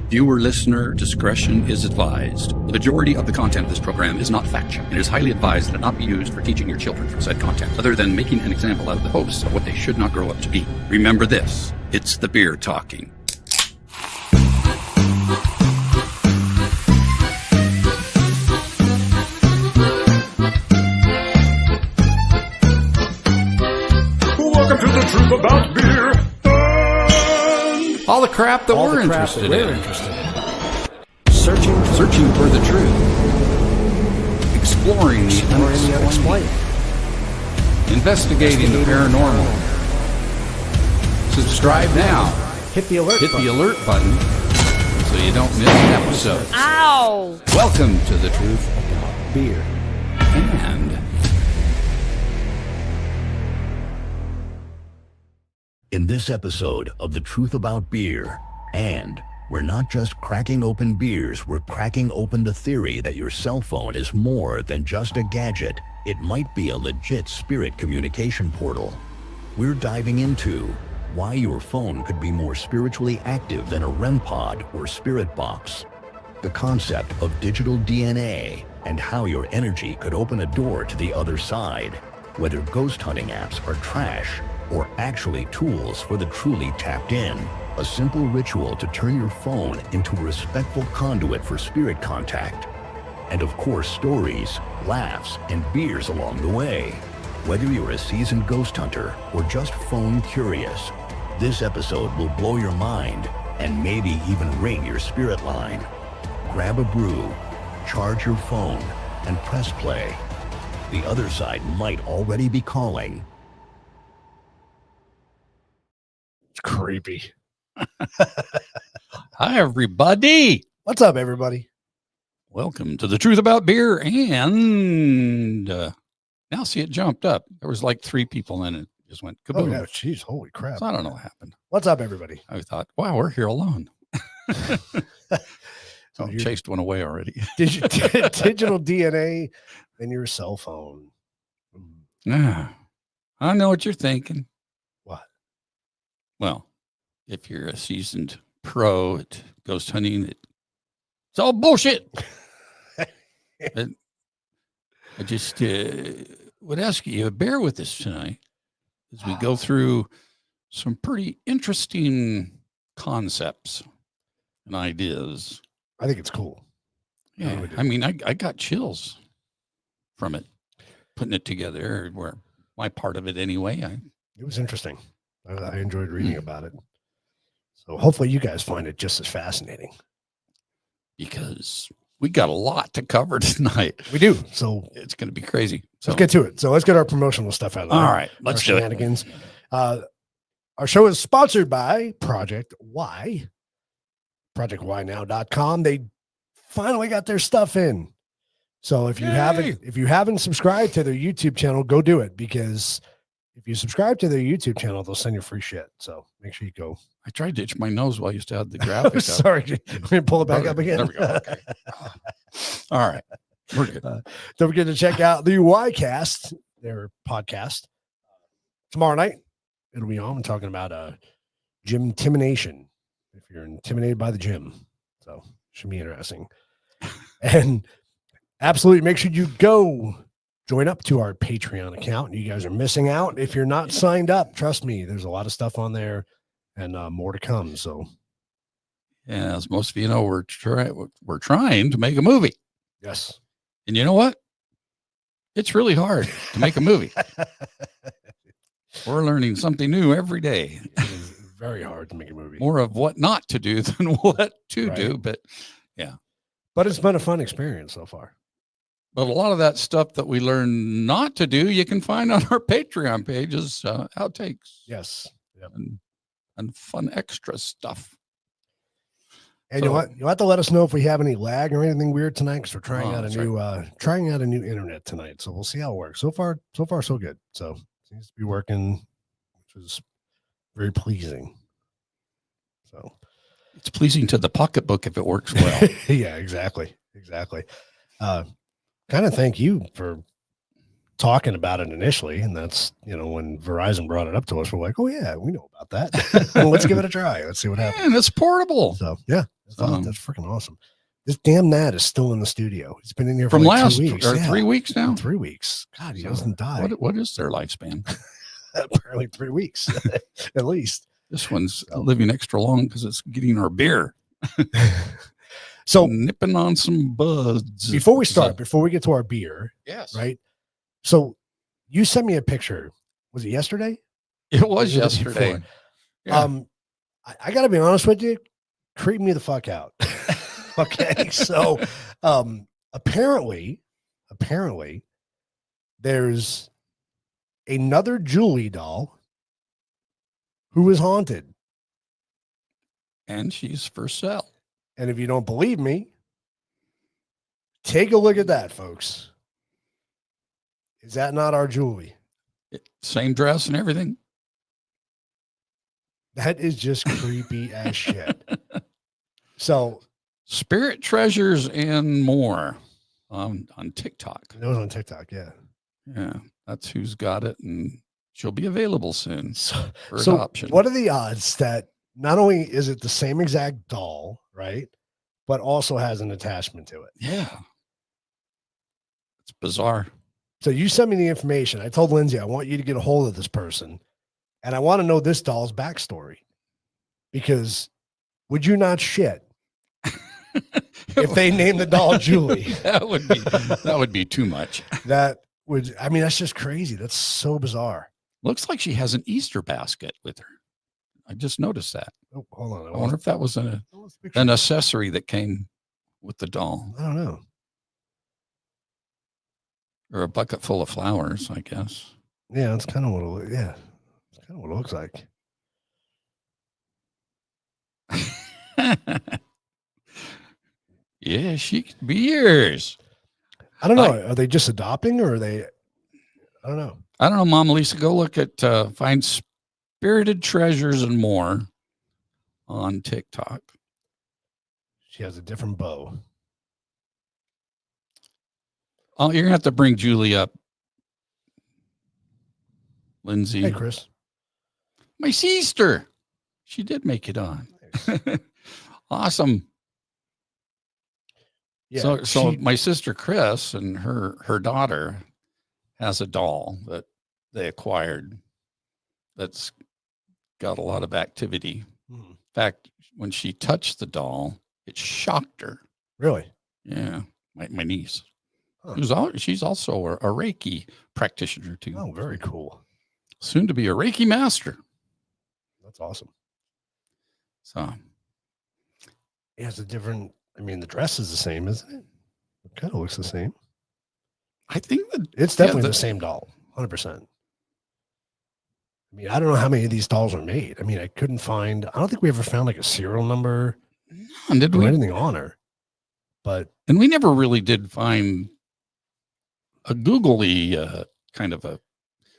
Viewer listener discretion is advised. The majority of the content of this program is not factual and it is highly advised that it not be used for teaching your children from said content, other than making an example out of the hosts of what they should not grow up to be. Remember this, it's the beer talking. Welcome to the truth about beer. All the crap that we're interested in. Searching for the truth. Exploring the unexplained. Investigating the paranormal. Subscribe now. Hit the alert button so you don't miss an episode. Ow! Welcome to the truth about beer. And in this episode of The Truth About Beer, and we're not just cracking open beers, we're cracking open the theory that your cell phone is more than just a gadget. It might be a legit spirit communication portal. We're diving into why your phone could be more spiritually active than a REM pod or spirit box, the concept of digital DNA, and how your energy could open a door to the other side, whether ghost hunting apps are trash or actually tools for the truly tapped in. A simple ritual to turn your phone into a respectful conduit for spirit contact. And of course, stories, laughs, and beers along the way. Whether you're a seasoned ghost hunter or just phone curious, this episode will blow your mind and maybe even ring your spirit line. Grab a brew, charge your phone, and press play. The other side might already be calling. It's creepy. hi, everybody. What's up, everybody? Welcome to the truth about beer. And now see, it jumped up. There was like 3 people in it. Just went kaboom. Oh, yeah. Jeez, holy crap. So I don't know what happened. What's up, everybody? I thought, wow, we're here alone. So chased one away already. Digital DNA in your cell phone. Yeah, I know what you're thinking. What? Well, if you're a seasoned pro at ghost hunting, it's all bullshit. But I just would ask you, bear with us tonight as we go through some pretty interesting concepts and ideas. I think it's cool. Yeah, I mean, I got chills from it, putting it together, where my part of it anyway. It was interesting. I enjoyed reading about it. So hopefully you guys find it just as fascinating. Because we got a lot to cover tonight. We do. So it's going to be crazy. So let's get to it. So let's get our promotional stuff out of there. All right, let's do shenanigans. Our show is sponsored by Project Y. ProjectYNow.com. They finally got their stuff in. So if you haven't subscribed to their YouTube channel, go do it, because if you subscribe to their YouTube channel, they'll send you free shit. So make sure you go. I tried to itch my nose while you still had the graphic up. Sorry. Let me pull it back up again. There we go. Okay. All right. We're good. Don't forget to check out the Y-Cast, their podcast. Tomorrow night, it'll be on. I'm talking about gym intimidation. If you're intimidated by the gym. So should be interesting. And absolutely make sure you go join up to our Patreon account. You guys are missing out if you're not signed up. Trust me, there's a lot of stuff on there and more to come. So, yeah, as most of you know, we're trying to make a movie. Yes. And you know what? It's really hard to make a movie. We're learning something new every day. It is very hard to make a movie. More of what not to do than what to do. But yeah. But it's been a fun experience so far. But a lot of that stuff that we learn not to do, you can find on our Patreon pages, outtakes. Yes. Yep. And fun extra stuff. And you know what? You'll have to let us know if we have any lag or anything weird tonight, because we're trying out a new internet tonight. So we'll see how it works. So far, so good. So it seems to be working, which is very pleasing. So it's pleasing to the pocketbook if it works well. Yeah, exactly. Kind of thank you for talking about it initially, and that's when Verizon brought it up to us, we're like, oh yeah, we know about that. Let's give it a try. Let's see what happens. And it's portable. So yeah, that's freaking awesome. This damn Nat is still in the studio. It's been in here From for like last 2 weeks. or 3 weeks now. 3 weeks. God, he So doesn't die. What is their lifespan? Apparently 3 weeks at least. This one's living extra long because it's getting our beer. So nipping on some buds. Before we get to our beer, yes, right? So you sent me a picture. Was it yesterday? It was yesterday. Yeah. I got to be honest with you, creep me the fuck out. Okay, so apparently, there's another Julie doll who is haunted, and she's for sale. And if you don't believe me, take a look at that, folks. Is that not our Julie? Same dress and everything. That is just creepy as shit. So, Spirit Treasures and More on TikTok. It was on TikTok, yeah. Yeah, that's who's got it, and she'll be available soon for so adoption. What are the odds that not only is it the same exact doll, right, but also has an attachment to it? Yeah. It's bizarre. So you sent me the information. I told Lindsay, I want you to get a hold of this person, and I want to know this doll's backstory. Because would you not shit if they named the doll Julie? That would be too much. That's just crazy. That's so bizarre. Looks like she has an Easter basket with her. I just noticed that. Oh, hold on. I wonder if that was an accessory that came with the doll. I don't know. Or a bucket full of flowers, I guess. Yeah, it's kind of what it looks like. Yeah, she could be yours. I don't know. Are they just adopting, or are they? I don't know. I don't know, Mama Lisa. Go look at find Spirited Treasures and More on TikTok. She has a different bow. Oh, you're gonna have to bring Julie up, Lindsay. Hey, Chris. My sister. She did make it on. Nice. Awesome. Yeah. So my sister Chris and her daughter has a doll that they acquired that's got a lot of activity. In fact, when she touched the doll, it shocked her. Really? Yeah. My niece. Huh. She's also a Reiki practitioner too. Oh, very cool. Soon to be a Reiki master. That's awesome. So yeah, it's a different. I mean, the dress is the same, isn't it? It kind of looks the same. I think it's definitely the same doll, 100%. I mean, I don't know how many of these dolls are made. I mean, I couldn't find. I don't think we ever found like a serial number or anything on her. And we never really did find a googly kind of a.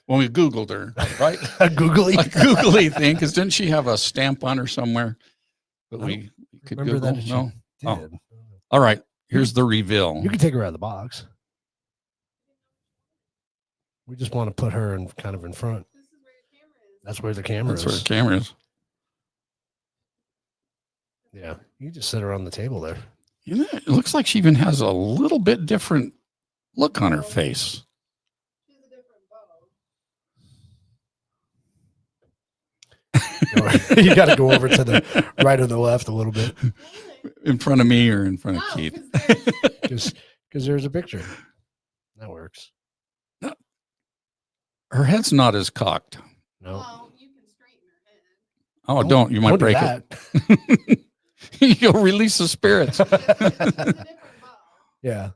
When we Googled her, right? a googly thing, because didn't she have a stamp on her somewhere? But we could Google. That no. Oh. All right. Here's the reveal. You can take her out of the box. We just want to put her in kind of in front. That's where the camera is. That's where the camera is. Yeah. You just sit her on the table there. You know, it looks like she even has a little bit different look on her face. You got to go over to the right or the left a little bit. In front of me or in front of Keith? Because there's a picture. That works. No. Her head's not as cocked. No. Well, you can straighten her head. Oh, don't. You might break it. You'll release the spirits. Yeah.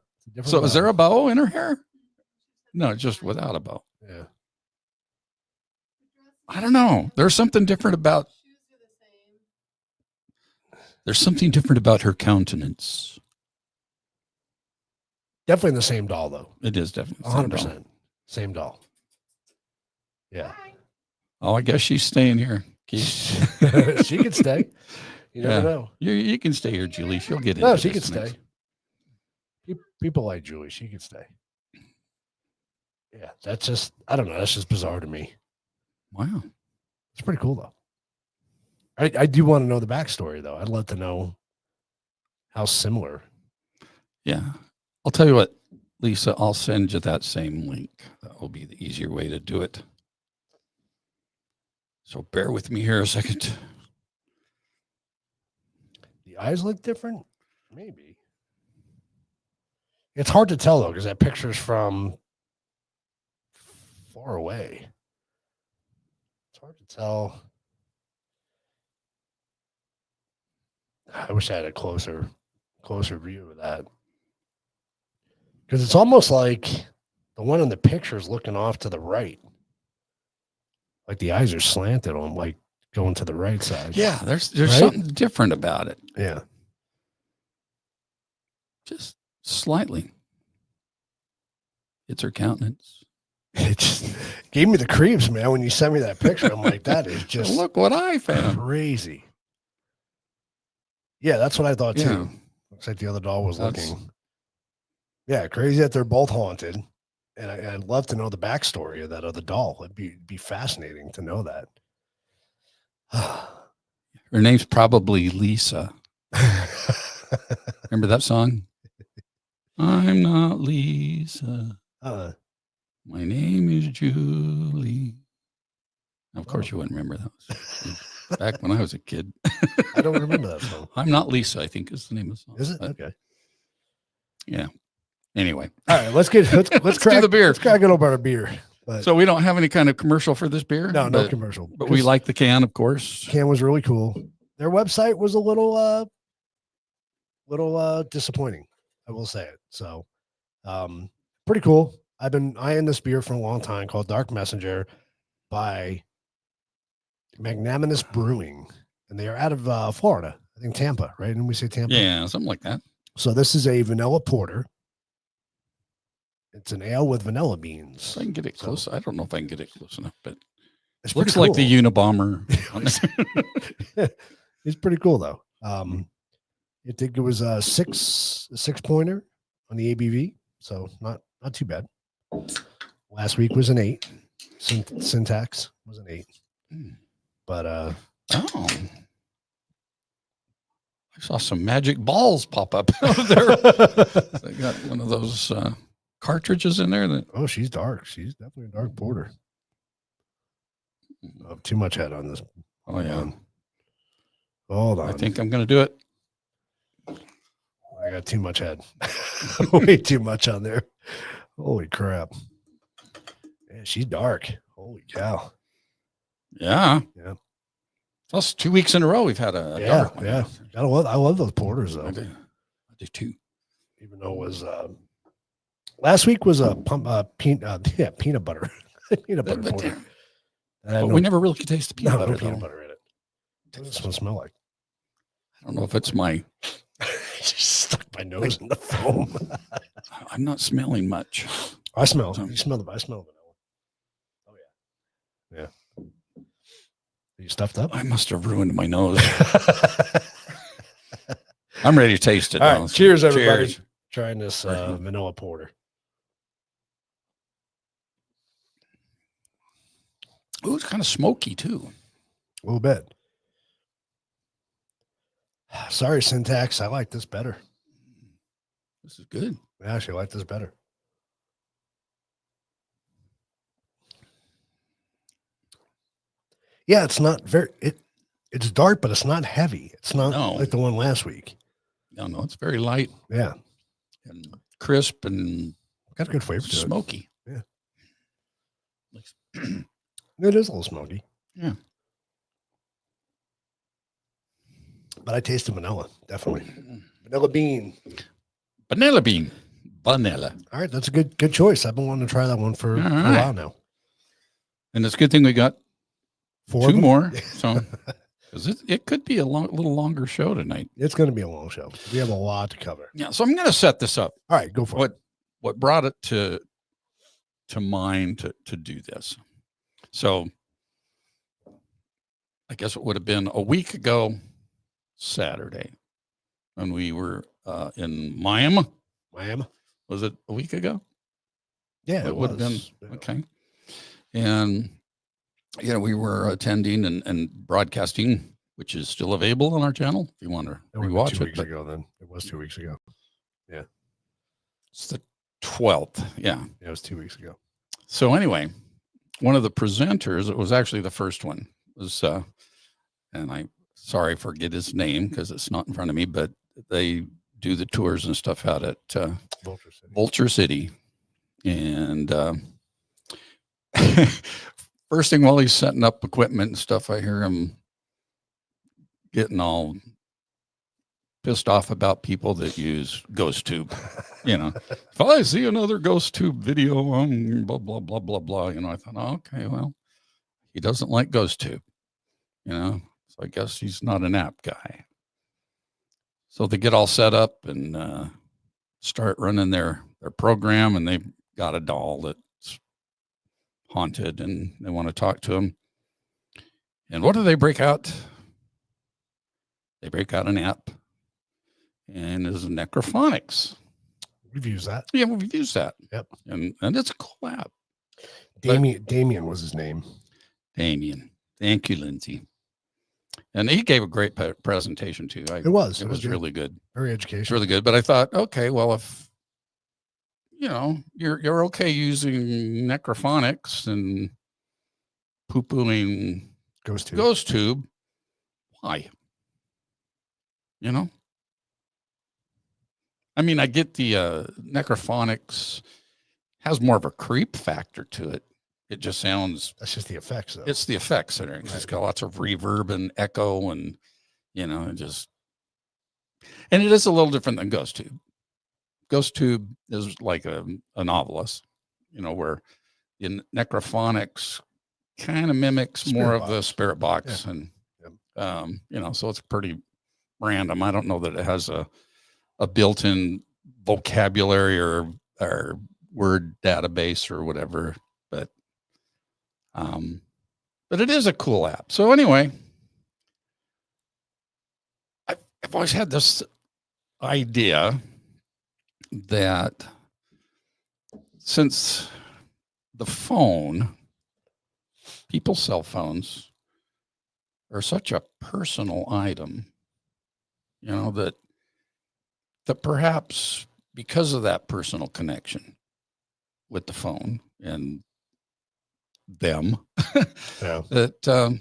So bow. Is there a bow in her hair? No, just without a bow. Yeah. I don't know. There's something different about her countenance. Definitely the same doll, though. It is definitely 100%. Same doll. Yeah. Oh, I guess she's staying here. She could stay. You never know. You can stay here, Julie. She'll get in. No, she could stay. People like Julie. She could stay. Yeah, that's just, I don't know. That's just bizarre to me. Wow. It's pretty cool though. I do want to know the backstory though. I'd love to know how similar. Yeah. I'll tell you what, Lisa, I'll send you that same link. That will be the easier way to do it. So bear with me here a second. The eyes look different? Maybe. It's hard to tell though, because that picture's from far away. It's hard to tell. I wish I had a closer view of that. Because it's almost like the one in the picture is looking off to the right. Like the eyes are slanted on, like going to the right side. Yeah, there's Right? something different about it. Yeah. Just slightly. It's her countenance. It just gave me the creeps, man. When you sent me that picture, I'm like, that is just Look what I found. crazy. Yeah, that's what I thought Yeah. too. Looks like the other doll was That's- looking. Yeah, crazy that they're both haunted. And I'd love to know the backstory of that other doll. It'd be fascinating to know that. Her name's probably Lisa. Remember that song? I'm not Lisa. My name is Julie. Of course, you wouldn't remember that. Back when I was a kid. I don't remember that song. I'm not Lisa, I think is the name of the song. Is it? But Okay. yeah. Anyway, All right, let's Let's crack do the beer. Let's crack it open our beer. But so we don't have any kind of commercial for this beer. no but, commercial. But we like the can, of course. can was really cool. Their website was a little disappointing, I will say it. So pretty cool. I've been eyeing this beer for a long time, called Dark Messenger by Magnanimous Brewing, and they are out of Florida. I think Tampa, right? Didn't we say Tampa? Yeah, something like that. So this is a vanilla porter. It's an ale with vanilla beans. If I can get it So- close. I don't know if I can get it close enough, but It's looks pretty like the cool. Unabomber. It's pretty cool though. I think it was a six pointer on the ABV, so not too bad. Last week was an 8. Syntax was an 8. But Oh, I saw some magic balls pop up out of there. They got one of those cartridges in there that oh, she's dark. She's definitely a dark porter. Oh, too much head on this. oh yeah. Hold on. I think I'm gonna do it. I got too much head. Way too much on there. Holy crap. Man, she's dark. Holy cow. Yeah. Yeah. Plus 2 weeks in a row we've had a Yeah, dark one. yeah. I love those porters though. I do too. Even though it was last week was a peanut butter. Peanut butter But, porter. but we never really could taste the peanut no butter. peanut though. butter in it. What does this one smell like? I don't know if it's my. Just stuck my nose in the foam. I'm not smelling much. I smell. So- You smell the. I smell vanilla. Oh yeah. Yeah. Are you stuffed up? I must have ruined my nose. I'm ready to taste it. All now. right. Cheers, everybody. Cheers. Trying this vanilla porter. Ooh, it's kind of smoky too. A little bit. Sorry, Syntax. I like this better. This is good. I actually like this better. Yeah, it's not very it's dark, but it's not heavy. It's not No. like the one last week. No, it's very light Yeah. and crisp and Got a good flavor to it. smoky. Yeah. Like- It is a little smoky. Yeah. But I tasted vanilla, definitely. Vanilla bean. Vanilla bean. Vanilla. All right, that's a good choice. I've been wanting to try that one for All a right. while now. And it's a good thing we got 4 of two them? more. So, because it could be a little longer show tonight. It's going to be a long show. We have a lot to cover. Yeah. So I'm going to set this up. All right, go for it. What brought it to mind to do this? So I guess it would have been a week ago Saturday when we were in Miami. Miami. Was it a week ago? Yeah, It would have been was. Yeah. okay. And we were attending and broadcasting, which is still available on our channel if you want to That would have been rewatch 2 it. weeks But ago then. It was 2 weeks ago. it's the 12th. Yeah. Yeah, it was 2 weeks ago. So anyway, one of the presenters, it was actually the first one, was and I'm sorry, I forget his name because it's not in front of me, but they do the tours and stuff out at Vulture City. And first thing while he's setting up equipment and stuff, I hear him getting all pissed off about people that use ghost tube. If I see another ghost tube video on blah blah blah blah blah, I thought, oh, okay, well, he doesn't like ghost tube, so I guess he's not an app guy. So they get all set up and start running their program, and they've got a doll that's haunted, and they want to talk to him. And what do they break out? They break out an app, and it's necrophonics. We've used that. Yeah, we've used that. Yep. And it's a cool app. Damien was his name. Damien. Thank you, Lindsay. And he gave a great presentation too. It was really good. Very It's educational. really good. But I thought, okay, well, if you're okay using necrophonics and poo-pooing ghost tube, why? I mean, I get the necrophonics has more of a creep factor to it. It just sounds. That's just the effects, though. It's the effects that are. It's got lots of reverb and echo, and and it is a little different than ghost tube. Ghost tube is like a novelist, where the necrophonics kind of mimics more of the spirit box, and so it's pretty random. I don't know that it has a built-in vocabulary or word database or whatever, but it is a cool app. So anyway, I've always had this idea that since the phone, people's cell phones are such a personal item, that perhaps because of that personal connection with the phone and them, that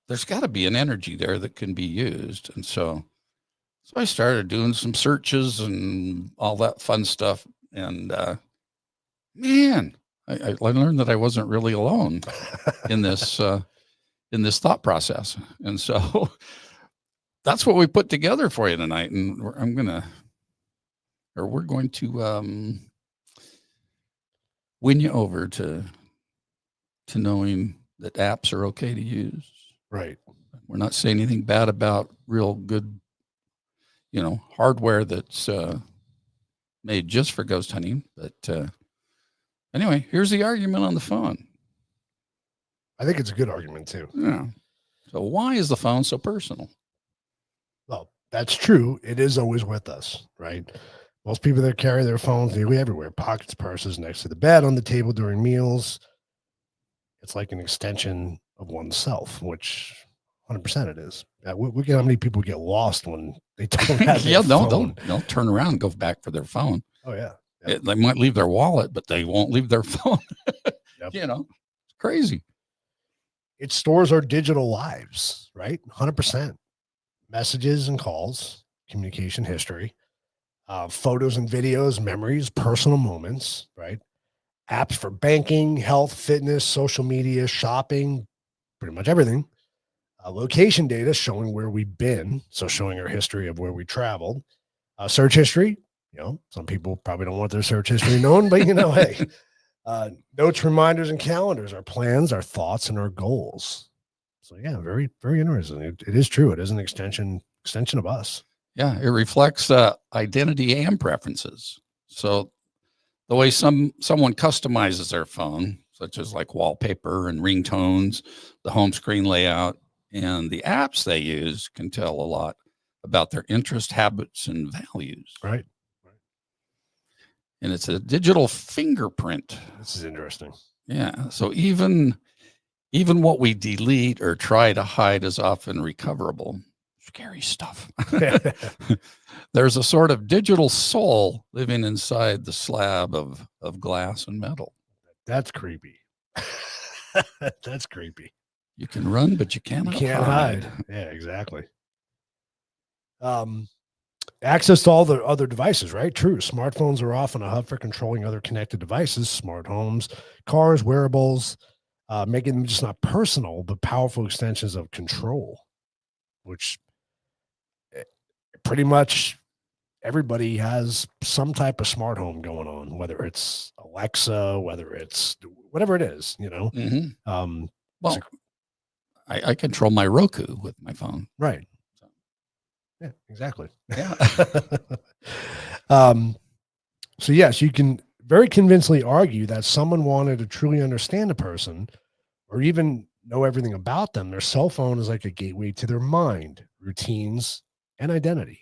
there's got to be an energy there that can be used. And so I started doing some searches and all that fun stuff. And man, I learned that I wasn't really alone in this thought process. And so that's what we put together for you tonight. And we're going to win you over to knowing that apps are okay to use. Right. We're not saying anything bad about real good, hardware that's made just for ghost hunting. But anyway, here's the argument on the phone. I think it's a good argument too. Yeah. So why is the phone so personal? Well, that's true. It is always with us, right? Most people that carry their phones nearly everywhere, pockets, purses, next to the bed, on the table during meals. It's like an extension of oneself, which 100% it is. Look at how many people get lost when they don't have their phone. They'll turn around and go back for their phone. Oh, yeah. They might leave their wallet, but they won't leave their phone. Yep. It's crazy. It stores our digital lives, right? 100%. Messages and calls, communication history, photos and videos, memories, personal moments, right? Apps for banking, health, fitness, social media, shopping, pretty much everything. Location data showing where we've been, so showing our history of where we traveled. Search history, some people probably don't want their search history known, but hey. Notes, reminders, and calendars, our plans, our thoughts, and our goals. So yeah, very, very interesting. It is true. It is an extension of us. Yeah, it reflects identity and preferences. So the way someone customizes their phone, such as like wallpaper and ringtones, the home screen layout, and the apps they use can tell a lot about their interest, habits, and values. Right. and it's a digital fingerprint. This is interesting. Yeah. So even what we delete or try to hide is often recoverable. Scary stuff. There's a sort of digital soul living inside the slab of glass and metal. That's creepy. That's creepy. You can run, but you You cannot can't hide. hide. Yeah, exactly. Access to all the other devices, right? True. Smartphones are often a hub for controlling other connected devices, smart homes, cars, wearables, making them just not personal, but powerful extensions of control, which pretty much everybody has some type of smart home going on, whether it's Alexa, whether it's whatever it is, you know. Mhm. Well, I control my Roku with my phone. Right. Yeah, exactly. Yeah. So yes, you can very convincingly argue that someone wanted to truly understand a person or even know everything about them. Their cell phone is like a gateway to their mind, routines, and identity.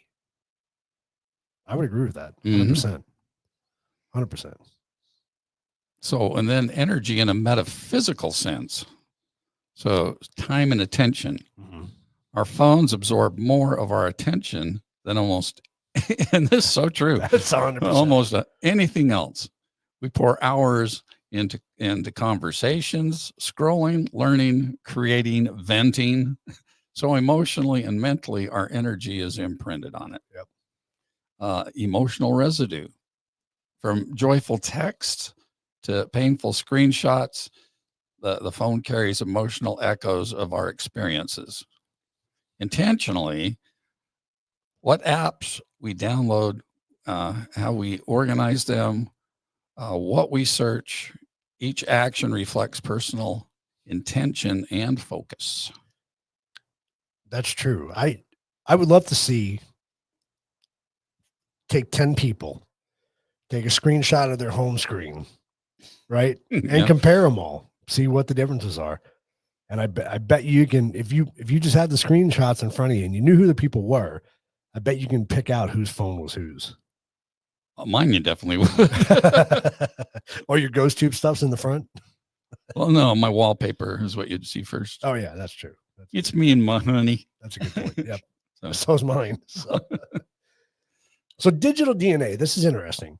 I would agree with that. 100%. 100%. So, and then energy in a metaphysical sense. So, time and attention. Mhm. Our phones absorb more of our attention than almost, and this is so true, That's 100%. almost anything else. We pour hours into conversations, scrolling, learning, creating, venting. So emotionally and mentally, our energy is imprinted on it. Yep. Emotional residue, from joyful texts to painful screenshots. The phone carries emotional echoes of our experiences. Intentionally, what apps we download, how we organize them, what we search, each action reflects personal intention and focus. That's true. I would love to see take 10 people, take a screenshot of their home screen, right? And Yeah. compare them all, see what the differences are. And I bet you can, if you just had the screenshots in front of you and you knew who the people were, I bet you can pick out whose phone was whose. Mine, you definitely would. Or your ghost tube stuff's in the front. Well, no, my wallpaper is what you'd see first. Oh yeah, that's true. It's me and my honey. That's a good point. Yep. So- So's mine. So digital DNA, this is interesting.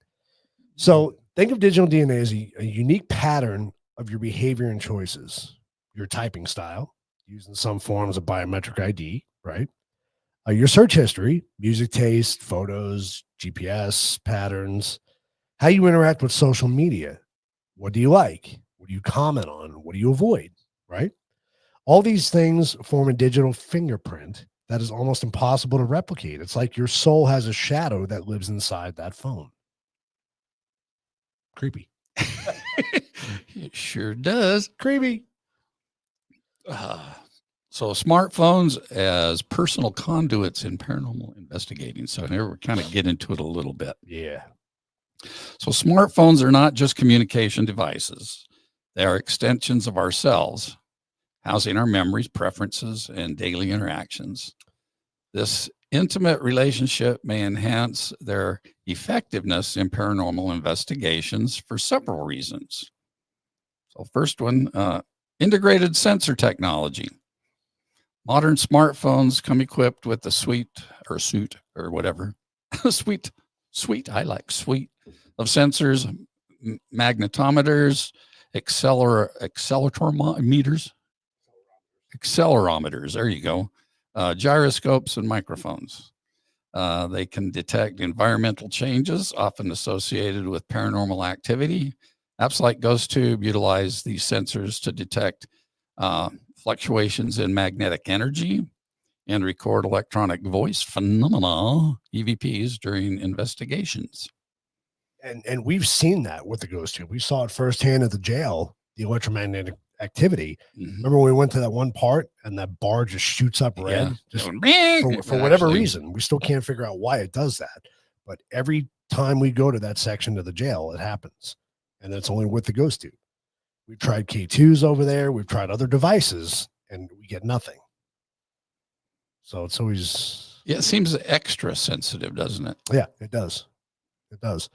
So think of digital DNA as a unique pattern of your behavior and choices, your typing style, using some forms of biometric ID, right? Your search history, music taste, photos, GPS patterns, how you interact with social media. What do you like? What do you comment on? What do you avoid? Right? All these things form a digital fingerprint that is almost impossible to replicate. It's like your soul has a shadow that lives inside that phone. Creepy. It sure does. Creepy. So smartphones as personal conduits in paranormal investigating. So here we're kind of get into it a little bit. Yeah. So smartphones are not just communication devices. They are extensions of ourselves, housing our memories, preferences, and daily interactions. This intimate relationship may enhance their effectiveness in paranormal investigations for several reasons. So first one, integrated sensor technology. Modern smartphones come equipped with the suite or whatever, suite, I like suite of sensors, magnetometers, accelerometers, there you go, gyroscopes and microphones. They can detect environmental changes often associated with paranormal activity. Apps like GhostTube utilize these sensors to detect fluctuations in magnetic energy and record electronic voice phenomena, EVPs, during investigations. And we've seen that with the ghost tube. We saw it firsthand at the jail, the electromagnetic activity. Mhm. Remember when we went to that one part and that bar just shoots up red? Yeah. Just For for whatever reason. We still can't figure out why it does that. But every time we go to that section of the jail, it happens. And it's only with the ghost tube. We've tried K2s over there. We've tried other devices and we get nothing. So it's always. Yeah, it seems extra sensitive, doesn't it? Yeah, it does. It does.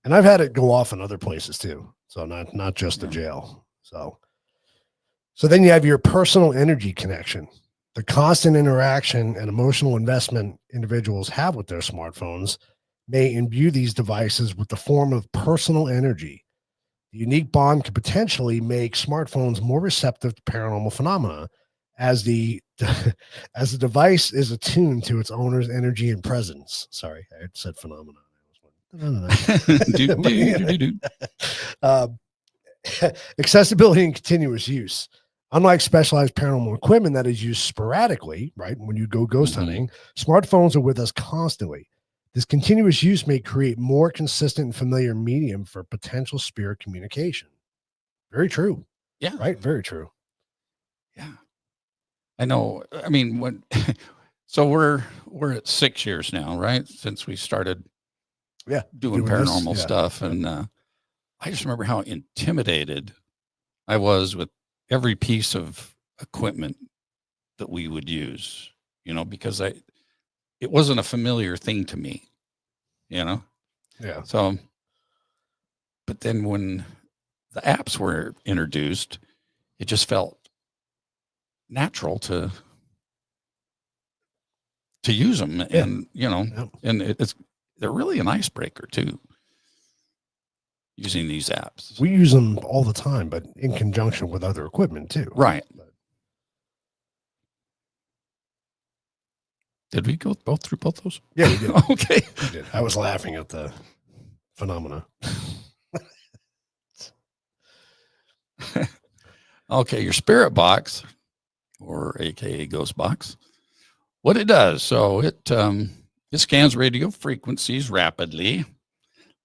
And I've had it go off in other places too. So not just the Yeah. jail. So then you have your personal energy connection. The constant interaction and emotional investment individuals have with their smartphones may imbue these devices with the form of personal energy. The unique bond could potentially make smartphones more receptive to paranormal phenomena as the as the device is attuned to its owner's energy and presence. Sorry, I said phenomena. Uh, accessibility and continuous use. Unlike specialized paranormal equipment that is used sporadically, right? When you go ghost Mhm. hunting, smartphones are with us constantly. This continuous use may create more consistent and familiar medium for potential spirit communication. Very true, Yeah. right? Very true. Yeah. I know. I mean, when so we're at 6 years now, right? Since we started Yeah, doing doing this, paranormal yeah. stuff. And I just remember how intimidated I was with every piece of equipment that we would use, because it wasn't a familiar thing to me, Yeah. So, but then when the apps were introduced, it just felt natural to use them. Yeah. And, Yep. and they're really an icebreaker too, using these apps. We use them all the time, but in conjunction with other equipment too. Right. But Did we go both through both those? yeah, we did. Okay. We did. I was laughing at the phenomena. Okay, your spirit box, or AKA ghost box, what it does. So it scans radio frequencies rapidly,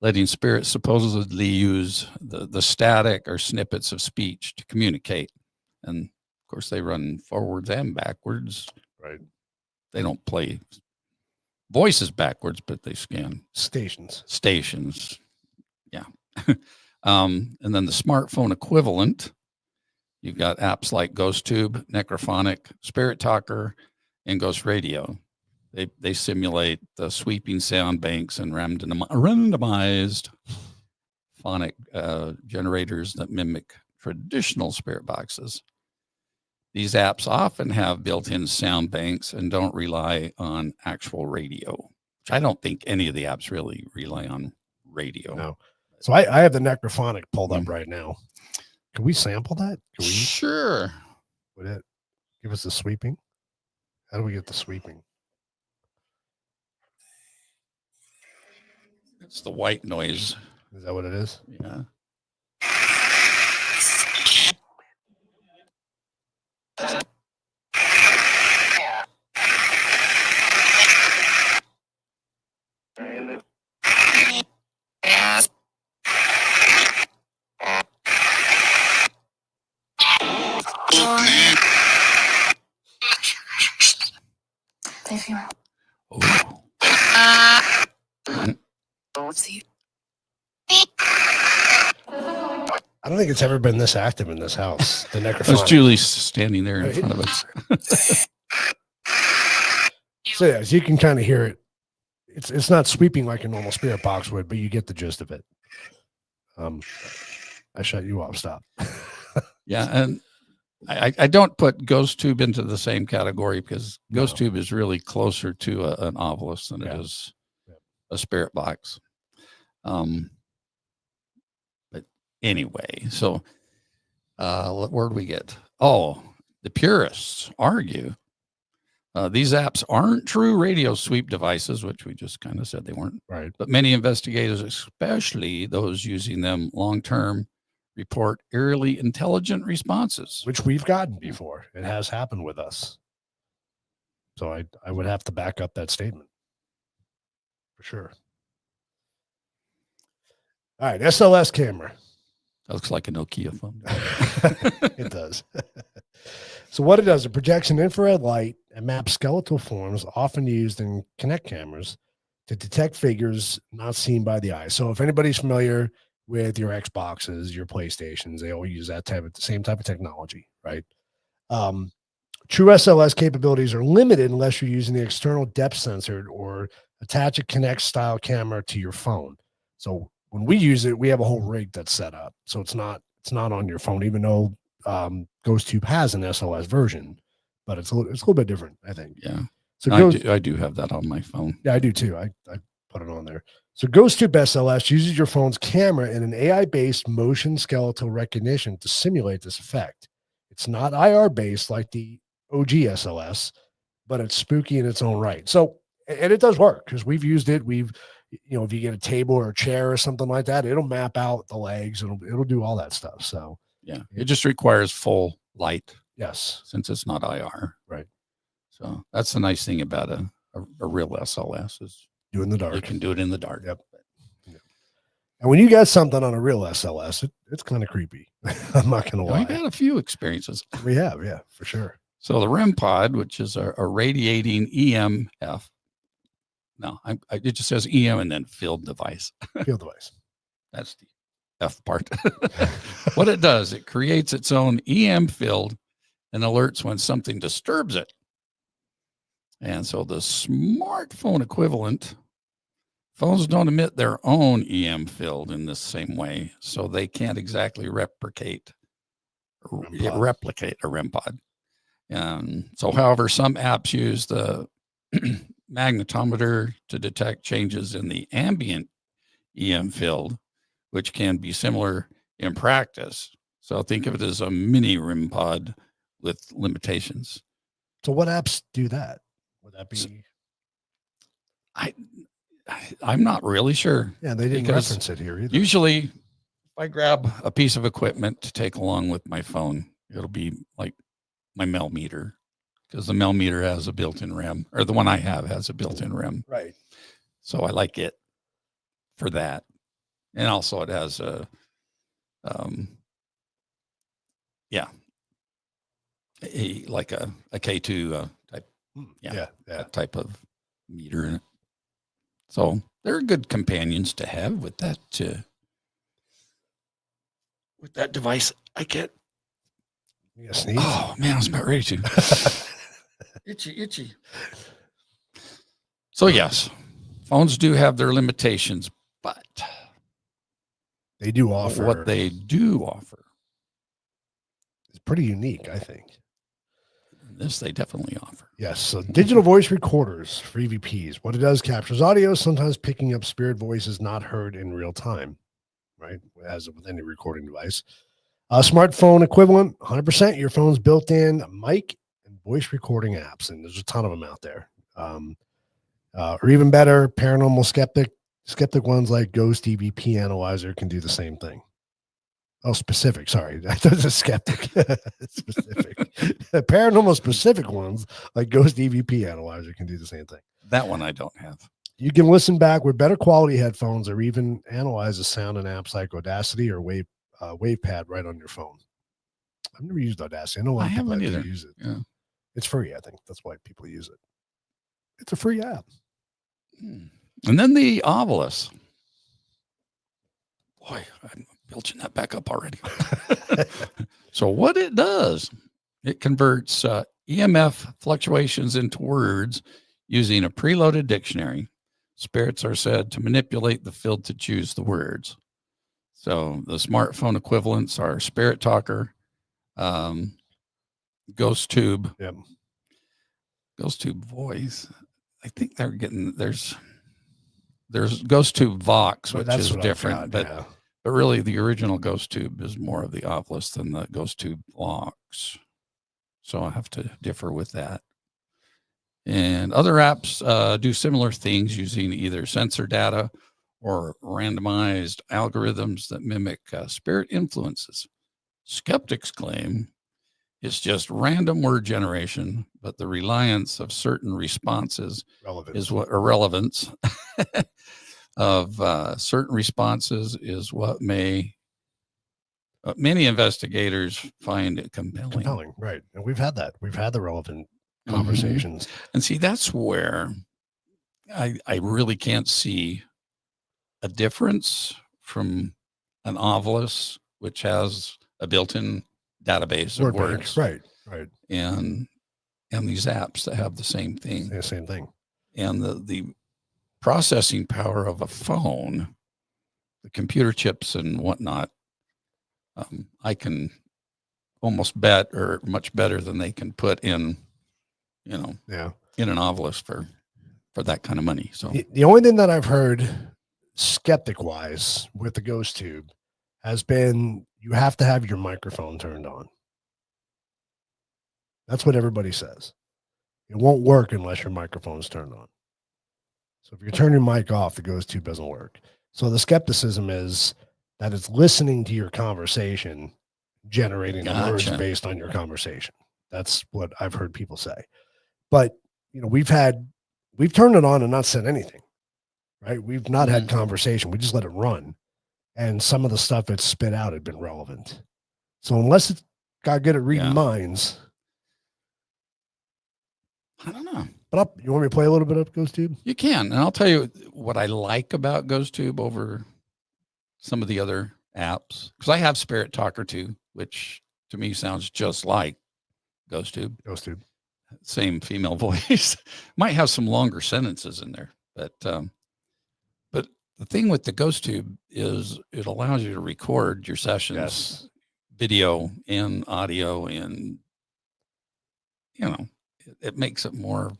letting spirits supposedly use the static or snippets of speech to communicate. And of course, they run forwards and backwards. Right. They don't play voices backwards, but they scan stations. Yeah. And then the smartphone equivalent, you've got apps like GhostTube, Necrophonic, Spirit Talker, and Ghost Radio. They simulate the sweeping sound banks and randomized phonic generators that mimic traditional spirit boxes. These apps often have built-in sound banks and don't rely on actual radio, which I don't think any of the apps really rely on radio. No. So I have the Necrophonic pulled up Mm. right now. Can we sample that? Can we? Sure. Would it give us the sweeping? How do we get the sweeping? It's the white noise. Is that what it is? Yeah. Oh. I don't think it's ever been this active in this house. The That's Necrophonic. Julie standing there in front of us. So yeah, as you can kind of hear it, it's not sweeping like a normal spirit box would, but you get the gist of it. I shut you off. Stop. Yeah, and I don't put GhostTube into the same category because No. GhostTube is really closer to an obelisk than it Yeah. is a spirit box. But anyway, so where do we get? Oh, the purists argue these apps aren't true radio sweep devices, which we just kind of said they weren't. Right. But many investigators, especially those using them long-term, report eerily intelligent responses. Which we've gotten before. It has happened with us. So I would have to back up that statement for sure. All right, SLS camera. That looks like a Nokia phone. It does. So what it does, it projects an infrared light and maps skeletal forms often used in Kinect cameras to detect figures not seen by the eye. So if anybody's familiar with your Xboxes, your PlayStations, they all use that same type of technology, right? True SLS capabilities are limited unless you're using the external depth sensor or attach a Kinect style camera to your phone. So when we use it, we have a whole rig that's set up, so it's not on your phone, even though GhostTube has an SLS version, but it's a little bit different, I think. Yeah. So I do have that on my phone. yeah, I do too. I put it on there. So GhostTube SLS uses your phone's camera and an AI-based motion skeletal recognition to simulate this effect. It's not IR-based like the OG SLS, but it's spooky in its own right. So, and it does work because we've used it. We've, if you get a table or a chair or something like that, it'll map out the legs. It'll do all that stuff. So Yeah. It just requires full light yes, since it's not IR. right. So that's the nice thing about a real SLS is Do in the dark. you can do it in the dark. Yep. And when you got something on a real SLS, it's kind of creepy. I'm not going to lie. I've had a few experiences. We have, yeah, for sure. So the REM pod, which is a radiating EMF. No, it just says EM and then field device. Field device. That's the F part. What it does, it creates its own EM field and alerts when something disturbs it. And so the smartphone equivalent, phones don't emit their own EM field in this same way, so they can't exactly replicate a REM pod. So, however, some apps use the magnetometer to detect changes in the ambient EM field, which can be similar in practice. So think of it as a mini REM pod with limitations. So what apps do that? Would that be? I'm not really sure. Yeah, they didn't because reference it here either. Usually, if I grab a piece of equipment to take along with my phone, it'll be like my Mel meter, because the Mel meter has a built-in REM, or the one I have has a built-in REM. Right. So I like it for that. And also it has a K2 type. That type of meter in it. So they're good companions to have with that device. I get. You sneeze? Oh man, I was about ready to. Itchy. So yes, phones do have their limitations, but they do offer what they do offer. It's pretty unique, I think. This they definitely offer. Yes. So digital voice recorders for EVPs. What it does, captures audio, sometimes picking up spirit voices not heard in real time, right? As with any recording device. Smartphone equivalent, 100%. Your phone's built-in mic and voice recording apps, and there's a ton of them out there. Or even better, paranormal skeptic ones like Ghost EVP Analyzer can do the same thing. Oh, specific. Sorry. That's a skeptic. Specific. Paranormal specific ones like Ghost EVP Analyzer can do the same thing. That one I don't have. You can listen back with better quality headphones or even analyze the sound in apps like Audacity or WavePad right on your phone. I've never used Audacity. I know a lot of people haven't either. use it. Yeah. It's free, I think. That's why people use it. It's a free app. And then the Ovilus. Boy, I'm building that back up already. So what it does, it converts EMF fluctuations into words using a preloaded dictionary. Spirits are said to manipulate the field to choose the words. So the smartphone equivalents are Spirit Talker, Ghost Tube, Ghost Tube Voice. I think they're getting there's Ghost Tube Vox, which is different, but really the original Ghost Tube is more of the Ovilus than the Ghost Tube Vox. So I have to differ with that. And other apps do similar things using either sensor data or randomized algorithms that mimic spirit influences. Skeptics claim it's just random word generation, but the reliance of certain responses is what relevance of certain responses is what many investigators find compelling. Right. And we've had that. We've had the relevant conversations. Mm-hmm. And see, that's where I really can't see a difference from an Ovilus, which has a built-in database of words, right, and these apps that have the same thing. Yeah, same thing. And the processing power of a phone the computer chips and whatnot, I can almost bet, or much better than they can put in, Yeah. in an Ovilus for that kind of money. So The only thing that I've heard skeptic wise with the ghost tube has been you have to have your microphone turned on. That's what everybody says. It won't work unless your microphone's turned on. So if you turn your mic off, the ghost tube doesn't work. So the skepticism is that it's listening to your conversation, generating words Gotcha. based on your conversation. That's what I've heard people say. But we've turned it on and not said anything, right? We've not had conversation. We just let it run. And some of the stuff it spit out had been relevant. So unless it's got good at reading minds, I don't know. but you want me to play a little bit of Ghost Tube? You can. And I'll tell you what I like about GhostTube over some of the other apps, because I have Spirit Talker too, which to me sounds just like GhostTube. GhostTube. Same female voice. Might have some longer sentences in there. But the thing with the GhostTube is it allows you to record your sessions, video and audio, and it makes it more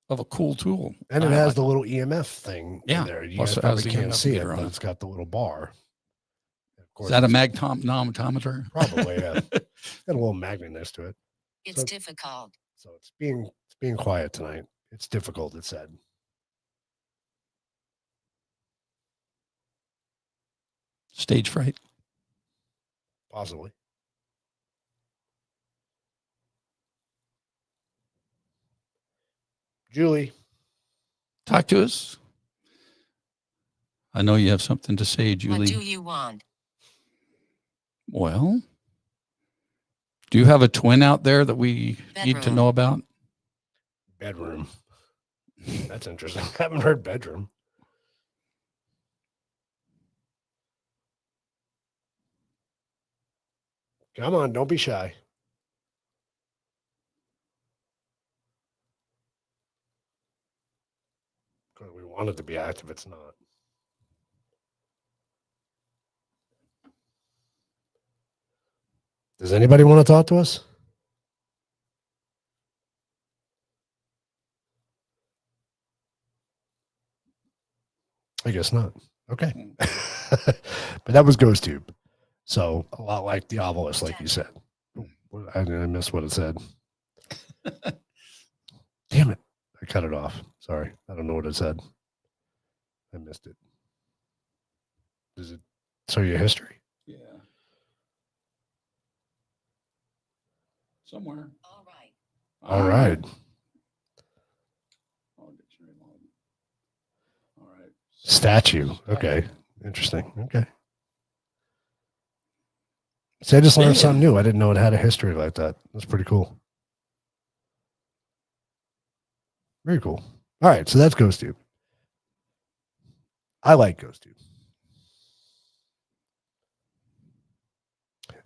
of a cool tool. And it has the little EMF thing in there. You Plus guys it probably has the can't EMF see it, meter on but it. it's got the little bar. Of course, Is that a magnetometer? Probably, yeah. It's got a little magnet next to it. It's difficult. So it's being quiet tonight. It's difficult, it said. Stage fright? Possibly. Julie. Talk to us. I know you have something to say, Julie. What do you want? Well, do you have a twin out there that we need to Bedroom. know about? Bedroom. That's interesting. I haven't heard bedroom. Come on, don't be shy. Because we want it to be active, it's not. Does anybody want to talk to us? I guess not. Okay. But that was Ghost Tube. So a lot like the Ovilus, like you said. I missed what it said. Damn it. I cut it off. Sorry. I don't know what it said. I missed it. Does it show you history? Yeah. Somewhere. All right. All right. All right. Statue. Okay. Interesting. Okay. See, I just learned something new. I didn't know it had a history like that. That's pretty cool. Very cool. All right. So that's Ghost Tube. I like Ghost Tube.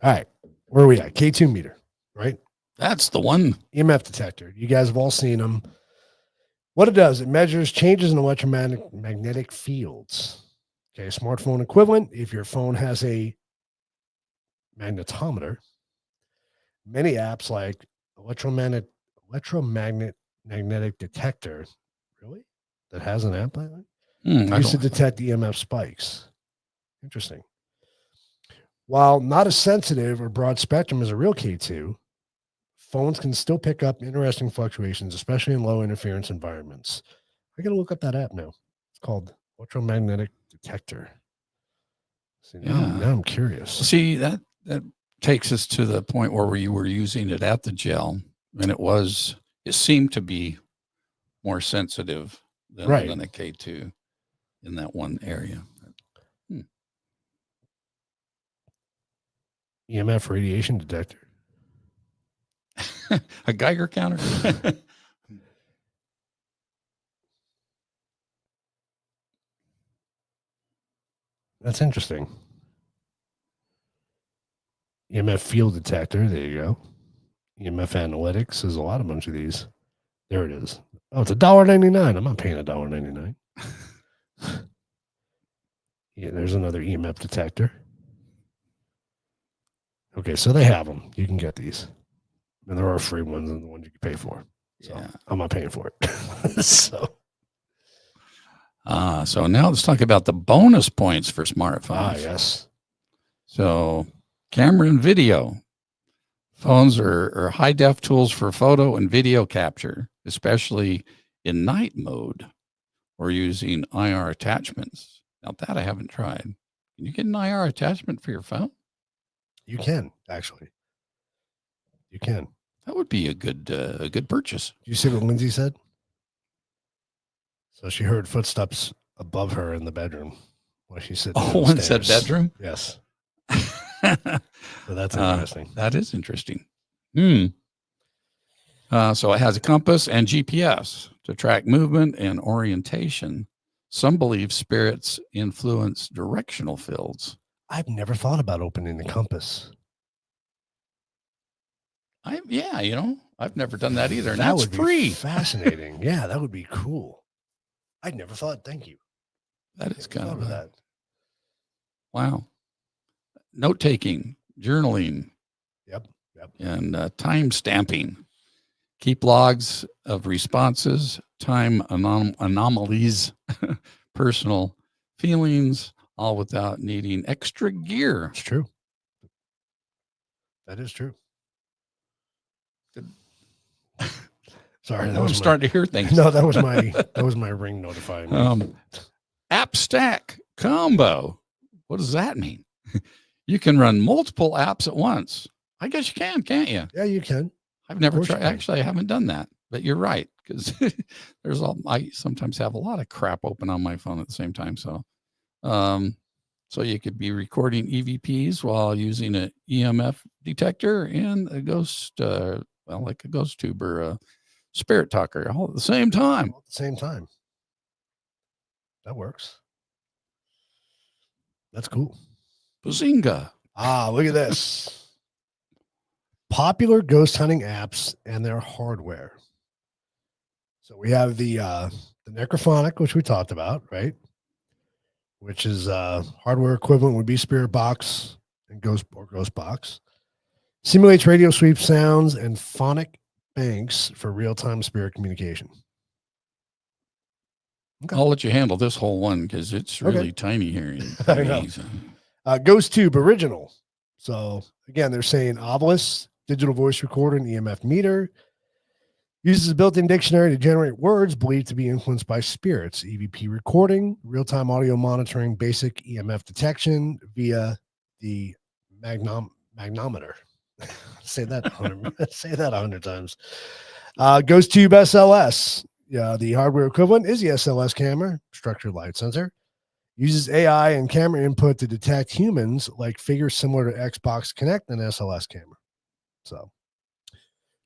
All right. Where are we at? K2 meter, right? That's the one. EMF detector. You guys have all seen them. What it does, it measures changes in electromagnetic fields. Okay, smartphone equivalent. If your phone has a magnetometer, many apps like electromagnetic detector, really? That has an app like that? Used to detect EMF spikes. Interesting. While not as sensitive or broad spectrum as a real K2, phones can still pick up interesting fluctuations, especially in low interference environments. I got to look up that app now. It's called electromagnetic detector. See, now I'm curious. See, that takes us to the point where we were using it at the gel, and it seemed to be more sensitive than a K2 in that one area. EMF radiation detector. A Geiger counter. That's interesting. EMF field detector. There you go. EMF analytics. There's a bunch of these. There it is. Oh, it's $1.99. I'm not paying $1.99. Yeah, there's another EMF detector. Okay, so they have them. You can get these. And there are free ones and the ones you can pay for. So Yeah. I'm not paying for it. So now let's talk about the bonus points for smartphones. Yes. So camera and video. Phones are high def tools for photo and video capture, especially in night mode or using IR attachments. Now that I haven't tried. Can you get an IR attachment for your phone? You can, actually. You can. That would be a good purchase. Did you see what Lindsay said? So she heard footsteps above her in the bedroom while she's sitting. Oh, one said downstairs. bedroom? Yes. So that's interesting. That is interesting. So it has a compass and GPS to track movement and orientation. Some believe spirits influence directional fields. I've never thought about opening the compass. I've never done that either. And That that's would be free. fascinating. Yeah, that would be cool. I'd never thought. Thank you. That is Never kind thought of that. wow. Note taking, journaling. Yep. And time stamping. Keep logs of responses, time anomalies, personal feelings, all without needing extra gear. It's true. That is true. Sorry, I'm starting to hear things. No, that was my ring notifying me. App stack combo. What does that mean? You can run multiple apps at once. I guess you can, can't you? Yeah, you can. I've never course you tried. can. Actually, I haven't done that, but you're right. Because I sometimes have a lot of crap open on my phone at the same time. So, so you could be recording EVPs while using an EMF detector and a ghost, like a ghost tube or a spirit talker all at the same time. All at the same time. That works. That's cool. Bazinga. Look at this. Popular ghost hunting apps and their hardware. So we have the Necrophonic, which we talked about, right? Which is hardware equivalent would be Spirit Box and Ghost Box. Simulates radio sweep sounds and phonic banks for real-time spirit communication. Okay. I'll let you handle this whole one because it's really tiny here. I know. Ghost Tube Original. So again, they're saying Obelisk, digital voice recorder, and EMF meter. Uses a built-in dictionary to generate words believed to be influenced by spirits. EVP recording, real-time audio monitoring, basic EMF detection via the magnometer. Say that 100 times. Ghost Tube SLS. The hardware equivalent is the SLS camera, structured light sensor. Uses AI and camera input to detect humans like figures similar to Xbox Connect and SLS camera. So,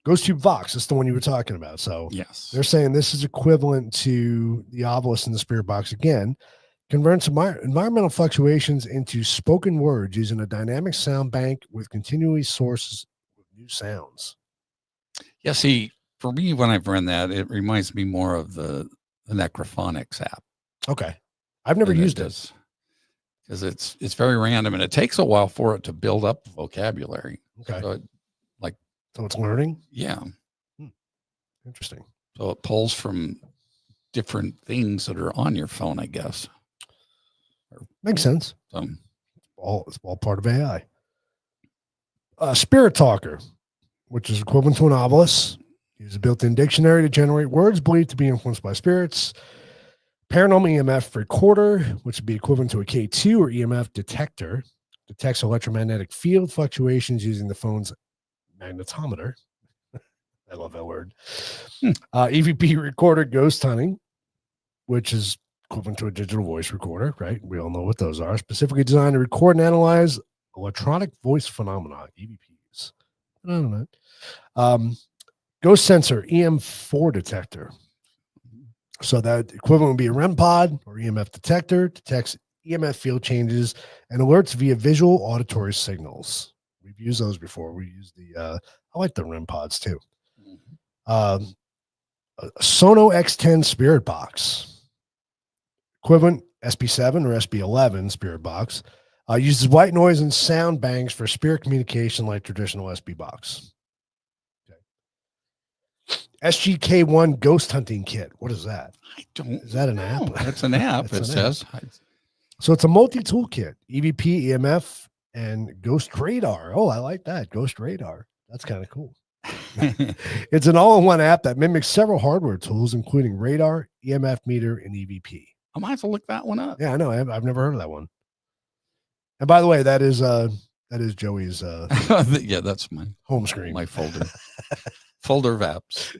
Ghost Tube Vox, that's the one you were talking about. So, yes, they're saying this is equivalent to the Obelisk and the Spirit Box again. Converts environmental fluctuations into spoken words using a dynamic sound bank with continually sources of new sounds. Yeah, see, for me, when I've run that, it reminds me more of the Necrophonics app. Okay. I've never used it. Because it's very random and it takes a while for it to build up vocabulary. Okay. So it's learning? Yeah. Interesting. So it pulls from different things that are on your phone, I guess. Makes sense. It's all part of AI. Spirit Talker, which is equivalent to an Obelisk. Uses a built-in dictionary to generate words believed to be influenced by spirits. Paranormal EMF recorder, which would be equivalent to a K2 or EMF detector. Detects electromagnetic field fluctuations using the phone's magnetometer. I love that word. EVP recorder, ghost hunting, which is equivalent to a digital voice recorder, right? We all know what those are. Specifically designed to record and analyze electronic voice phenomena, EVPs. I don't know. Ghost sensor, EM4 detector. So that equivalent would be a REM pod or EMF detector, detects EMF field changes and alerts via visual auditory signals. We've used those before. We use I like the REM pods too. A Sono X10 Spirit Box. Equivalent SB7 or SB11 spirit box. Uses white noise and sound bangs for spirit communication like traditional SB box. Okay. SGK1 ghost hunting kit. What is that? I don't. Is that an know. app? It's an app. It's It an says. So it's a multi-tool kit, EVP, EMF, and Ghost Radar. Oh, I like that. Ghost Radar. That's kind of cool. It's an all-in-one app that mimics several hardware tools, including radar, EMF meter, and EVP. I might have to look that one up. Yeah, I know. I've never heard of that one. And by the way, that is Joey's Yeah, that's my home screen. my folder. Folder of apps.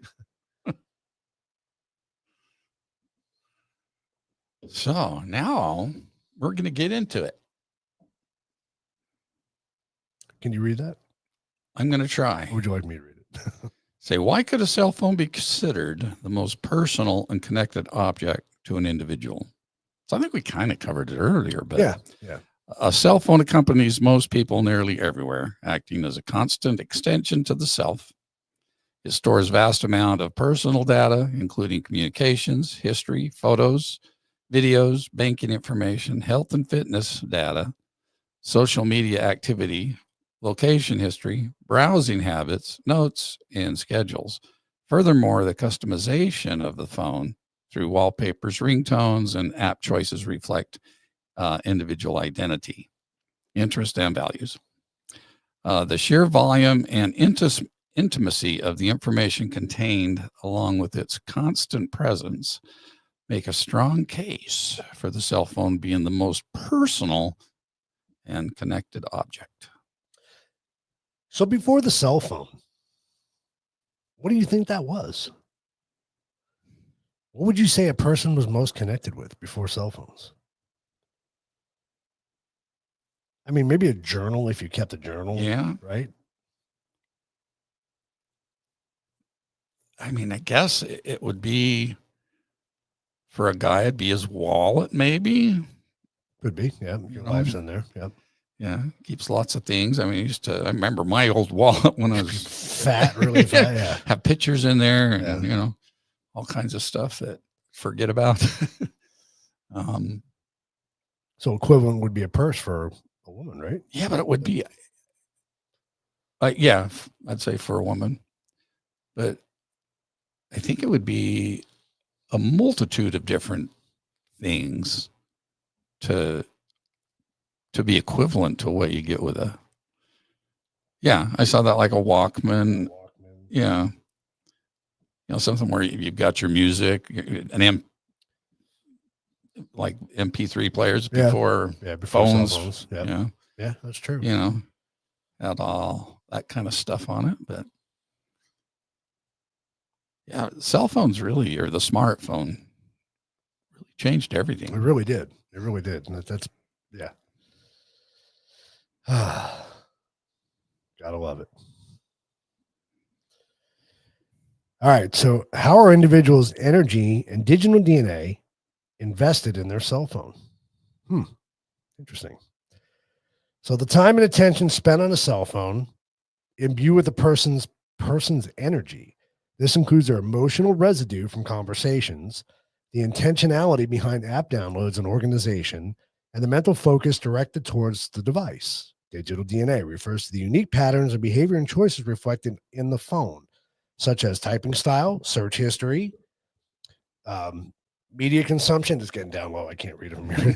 So now we're going to get into it. Can you read that? I'm going to try. Or would you like me to read it? Say, why could a cell phone be considered the most personal and connected object to an individual? So I think we kind of covered it earlier, but yeah. a cell phone accompanies most people nearly everywhere, acting as a constant extension to the self. It stores vast amount of personal data, including communications, history, photos, videos, banking information, health and fitness data, social media activity, location history, browsing habits, notes, and schedules. Furthermore, the customization of the phone through wallpapers, ringtones, and app choices reflect individual identity, interest, and values. The sheer volume and intimacy of the information contained, along with its constant presence, make a strong case for the cell phone being the most personal and connected object. So before the cell phone, what do you think that was? What would you say a person was most connected with before cell phones? I mean, maybe a journal if you kept a journal. Yeah. Right? I mean, I guess it would be, for a guy, it'd be his wallet, maybe. Could be. Yeah. Your wife's in there. Yeah. Yeah. Keeps lots of things. I mean, I remember my old wallet when I was fat, really fat. Yeah. Have pictures in there and, all kinds of stuff that forget about. So equivalent would be a purse for a woman, right? Yeah, but it would be, yeah, I'd say for a woman, but I think it would be a multitude of different things to be equivalent to what you get with a, I saw that like a Walkman. Yeah. Something where you've got your music, like MP3 players before phones. Yeah, that's true. Had all that kind of stuff on it. But yeah, cell phones really, or the smartphone, really changed everything. It really did. It really did. And that's gotta love it. All right. So how are individuals' energy and digital DNA invested in their cell phone? Interesting. So the time and attention spent on a cell phone imbue with the person's energy. This includes their emotional residue from conversations, the intentionality behind app downloads and organization, and the mental focus directed towards the device. Digital DNA refers to the unique patterns of behavior and choices reflected in the phone, such as typing style, search history, media consumption. It's getting down low. I can't read it from here.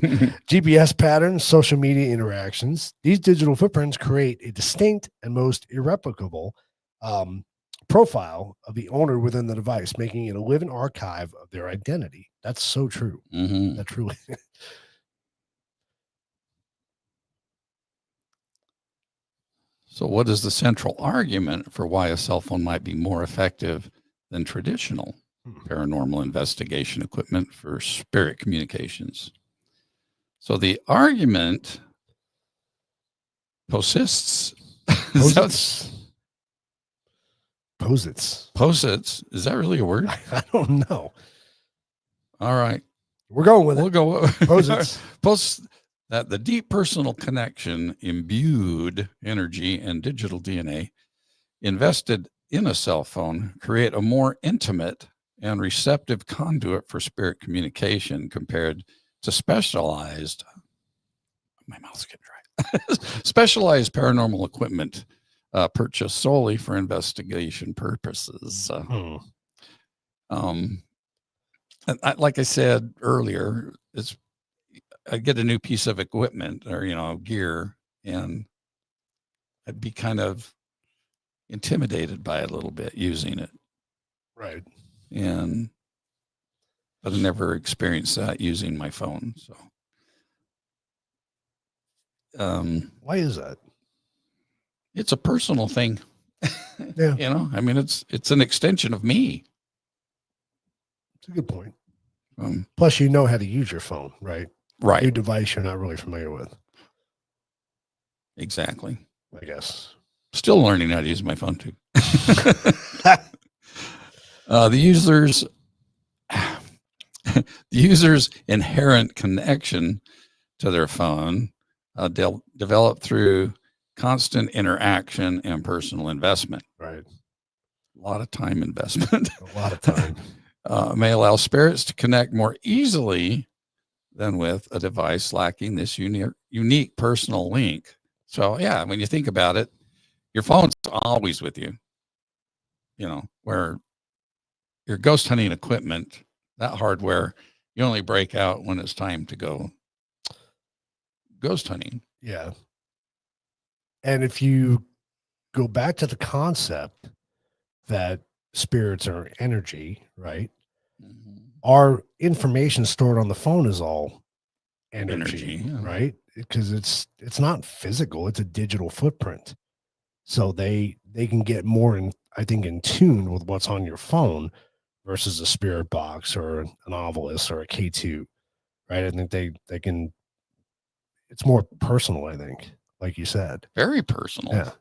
GPS patterns, social media interactions. These digital footprints create a distinct and most irreplicable profile of the owner within the device, making it a living archive of their identity. That's so true. Mm-hmm. That truly. So what is the central argument for why a cell phone might be more effective than traditional paranormal investigation equipment for spirit communications? So the argument posits. Posits. Is that really a word? I don't know. All right. We're going with We'll it. go. Posits. That the deep personal connection, imbued energy, and digital DNA invested in a cell phone create a more intimate and receptive conduit for spirit communication compared It's a specialized, my mouth's getting dry, specialized paranormal equipment purchased solely for investigation purposes. And like I said earlier, I get a new piece of equipment or, gear, and I'd be kind of intimidated by it a little bit using it. Right. But I never experienced that using my phone. So, Why is that? it's a personal thing. Yeah. I mean, it's an extension of me. It's a good point. Plus, you know how to use your phone, right? Right. New device you're not really familiar with. Exactly. I guess. Still learning how to use my phone too. The user's inherent connection to their phone they'll develop through constant interaction and personal investment. Right. A lot of time investment. A lot of time. May allow spirits to connect more easily than with a device lacking this unique personal link. So, yeah, when you think about it, your phone's always with you. Where your ghost hunting equipment, that hardware, you only break out when it's time to go ghost hunting. Yeah. And if you go back to the concept that spirits are energy, right? Mm-hmm. Our information stored on the phone is all energy, yeah. right? Because it's not physical, it's a digital footprint. So they can get more in tune with what's on your phone versus a spirit box or an Ovilus or a K2, right? I think they can, it's more personal, I think, like you said. Very personal. Yeah.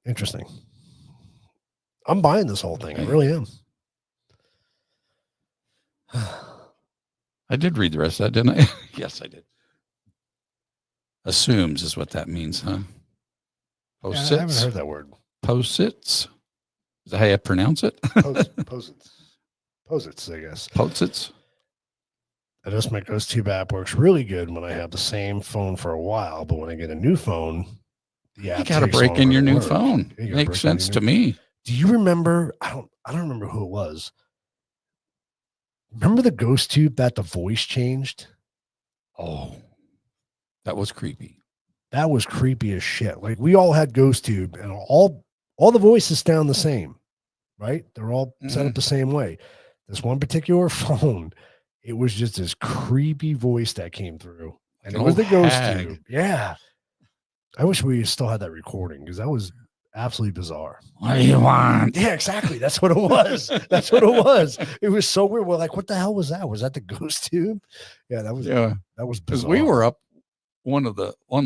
Interesting. I'm buying this whole thing. I really am. I did read the rest of that, didn't I? Yes, I did. Assumes is what that means, huh? Posits. Yeah, I haven't heard that word. Posits. Is that how you pronounce it? Posits. Posits, I guess. Posits. My Ghost Tube app works really good when I have the same phone for a while, but when I get a new phone, the app You got to takes break in longer your to new work. phone. You gotta Makes break in sense your to me. Do you remember? I don't remember who it was. Remember the Ghost Tube that the voice changed? Oh, that was creepy. That was creepy as shit. Like we all had Ghost Tube and all the voices sound the same, right? They're all set up the same way. This one particular phone, it was just this creepy voice that came through. And it was the Ghost Tube. Yeah. I wish we still had that recording because that was absolutely bizarre. What do you want? Yeah, exactly. That's what it was. That's what it was. It was so weird. We're like, what the hell was that? Was that the Ghost Tube? Yeah, that was bizarre. Because we were up one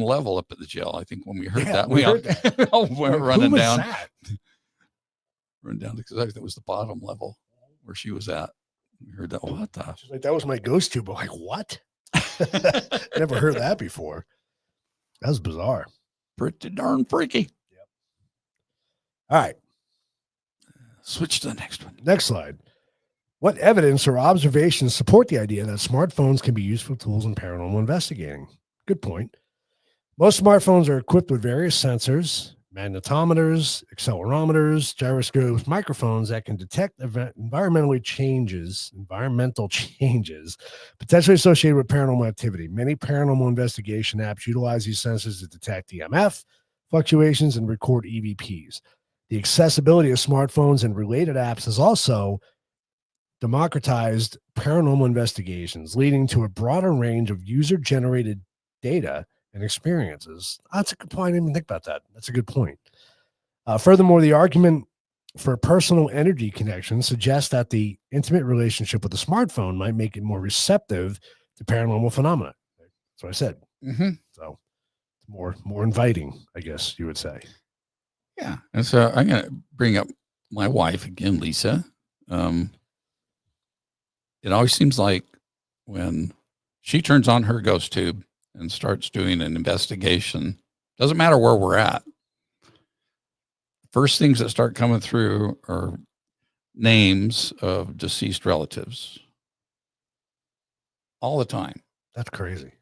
level up at the jail. I think when we heard that, we all went running down. Run down because I think it was the bottom level where she was at. We heard that. What the? She's like, that was my Ghost Tube. I'm like, what? Never heard that before. That was bizarre. Pretty darn freaky. Yep. All right. Switch to the next one. Next slide. What evidence or observations support the idea that smartphones can be useful tools in paranormal investigating? Good point. Most smartphones are equipped with various sensors, magnetometers, accelerometers, gyroscopes, microphones that can detect environmental changes potentially associated with paranormal activity. Many paranormal investigation apps utilize these sensors to detect EMF fluctuations and record EVPs. The accessibility of smartphones and related apps has also democratized paranormal investigations, leading to a broader range of user-generated data and experiences. That's a good point. I didn't even think about that. That's a good point. Furthermore, the argument for personal energy connection suggests that the intimate relationship with the smartphone might make it more receptive to paranormal phenomena. That's what I said. Mm-hmm. So it's more inviting, I guess you would say. Yeah. And so I'm going to bring up my wife again, Lisa. It always seems like when she turns on her Ghost Tube and starts doing an investigation, doesn't matter where we're at. First things that start coming through are names of deceased relatives. all the time. That's crazy.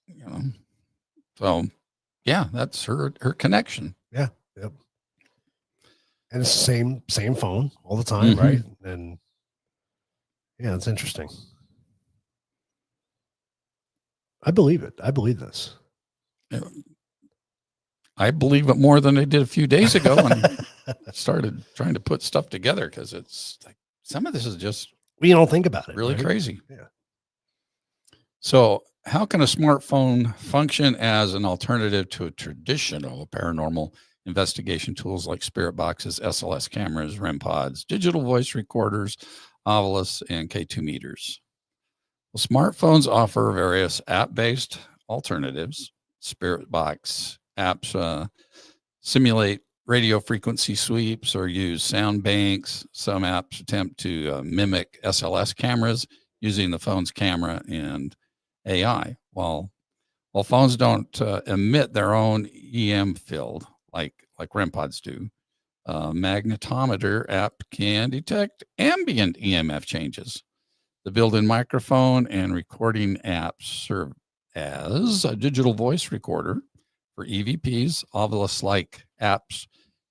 You know, so yeah, that's her connection. Yeah. Yep. And it's the same phone all the time, Mhm. right? And yeah, it's interesting. I believe it. I believe this. I believe it more than I did a few days ago when I started trying to put stuff together, because it's like some of this is just We don't think about it. really right? crazy. Yeah. So, how can a smartphone function as an alternative to a traditional paranormal investigation tools like spirit boxes, SLS cameras, REM pods, digital voice recorders, ovulis, and K2 meters? Well, smartphones offer various app-based alternatives. Spirit box apps simulate radio frequency sweeps or use sound banks. Some apps attempt to mimic SLS cameras using the phone's camera and AI. While phones don't emit their own EM field like REM pods do, magnetometer app can detect ambient EMF changes. The built-in microphone and recording apps serve as a digital voice recorder for EVPs. Ovilus-like apps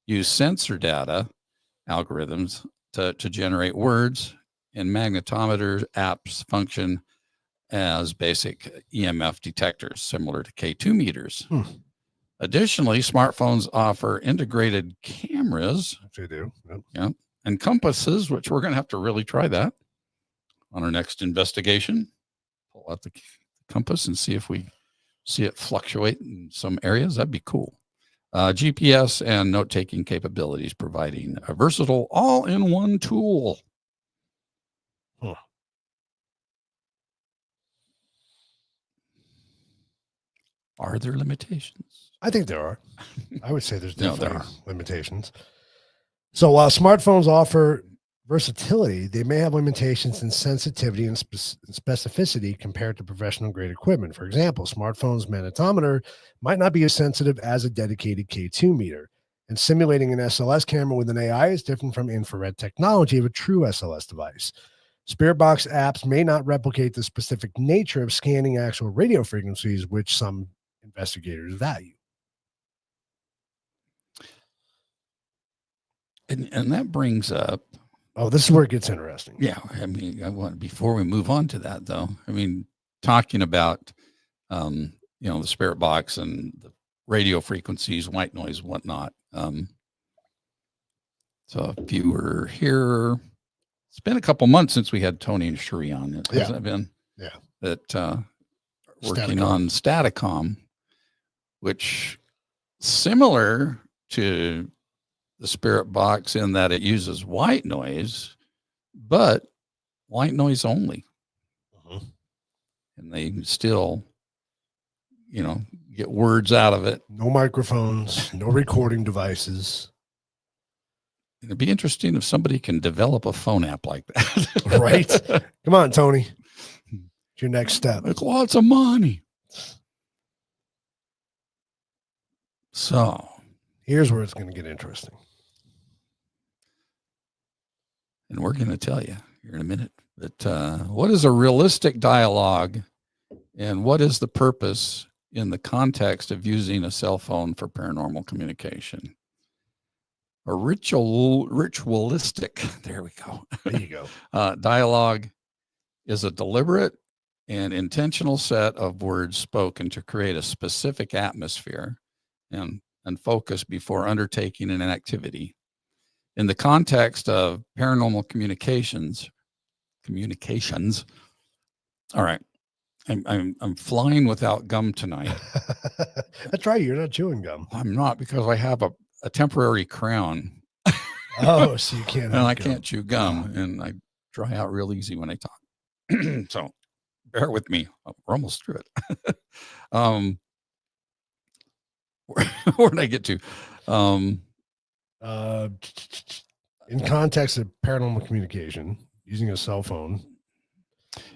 use sensor data algorithms to generate words, and magnetometer apps function as basic EMF detectors, similar to K2 meters. Additionally, smartphones offer integrated cameras. They do. Yep. Yeah, and compasses, which we're going to have to really try that on our next investigation. Pull out the compass and see if we see it fluctuate in some areas. That'd be cool. GPS and note-taking capabilities, providing a versatile all-in-one tool. Huh. Are there limitations? I think there are. I would say there's No, definitely there are. limitations. So while smartphones offer versatility, they may have limitations in sensitivity and specificity compared to professional grade equipment. For example, smartphone's magnetometer might not be as sensitive as a dedicated K2 meter. And simulating an SLS camera with an AI is different from infrared technology of a true SLS device. Spirit box apps may not replicate the specific nature of scanning actual radio frequencies, which some investigators value. And that brings up, Oh, this is where it gets interesting. yeah, I mean, before we move on to that though, I mean, talking about, the spirit box and the radio frequencies, white noise, whatnot. So if you were here, it's been a couple months since we had Tony and Shuri on. It hasn't it been? Yeah. That working Staticom. on Staticom, which similar to the spirit box in that it uses white noise, but white noise only. Mhm. And they still, get words out of it. No microphones, no recording devices. It'd be interesting if somebody can develop a phone app like that. Right? Come on, Tony. It's your next step. It's lots of money. So Here's where it's going to get interesting. and we're going to tell you here in a minute that what is a realistic dialogue and what is the purpose in the context of using a cell phone for paranormal communication? A ritualistic, there we go. There you go. Dialogue is a deliberate and intentional set of words spoken to create a specific atmosphere and focus before undertaking an activity. In the context of paranormal communications. All right. I'm flying without gum tonight. That's right. You're not chewing gum. I'm not, because I have a temporary crown. Oh, so you can't. And I can't chew gum, and I dry out real easy when I talk. So bear with me. We're almost through it. Where did I get to? In context of paranormal communication, using a cell phone.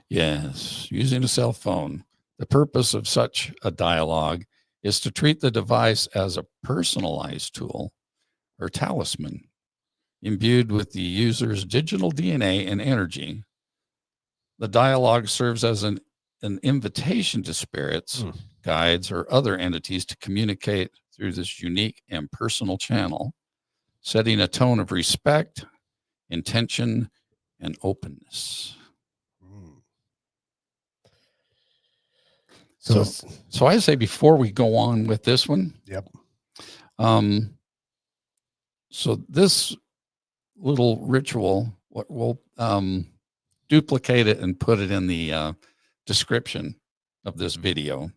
Yes, using a cell phone. The purpose of such a dialogue is to treat the device as a personalized tool or talisman, imbued with the user's digital DNA and energy. The dialogue serves as an an invitation to spirits, Hmm. guides, or other entities to communicate through this unique and personal channel, setting a tone of respect, intention, and openness. Mm. So- it's- So I say before we go on with this one, yep. So this little ritual, we'll duplicate it and put it in the description of this video.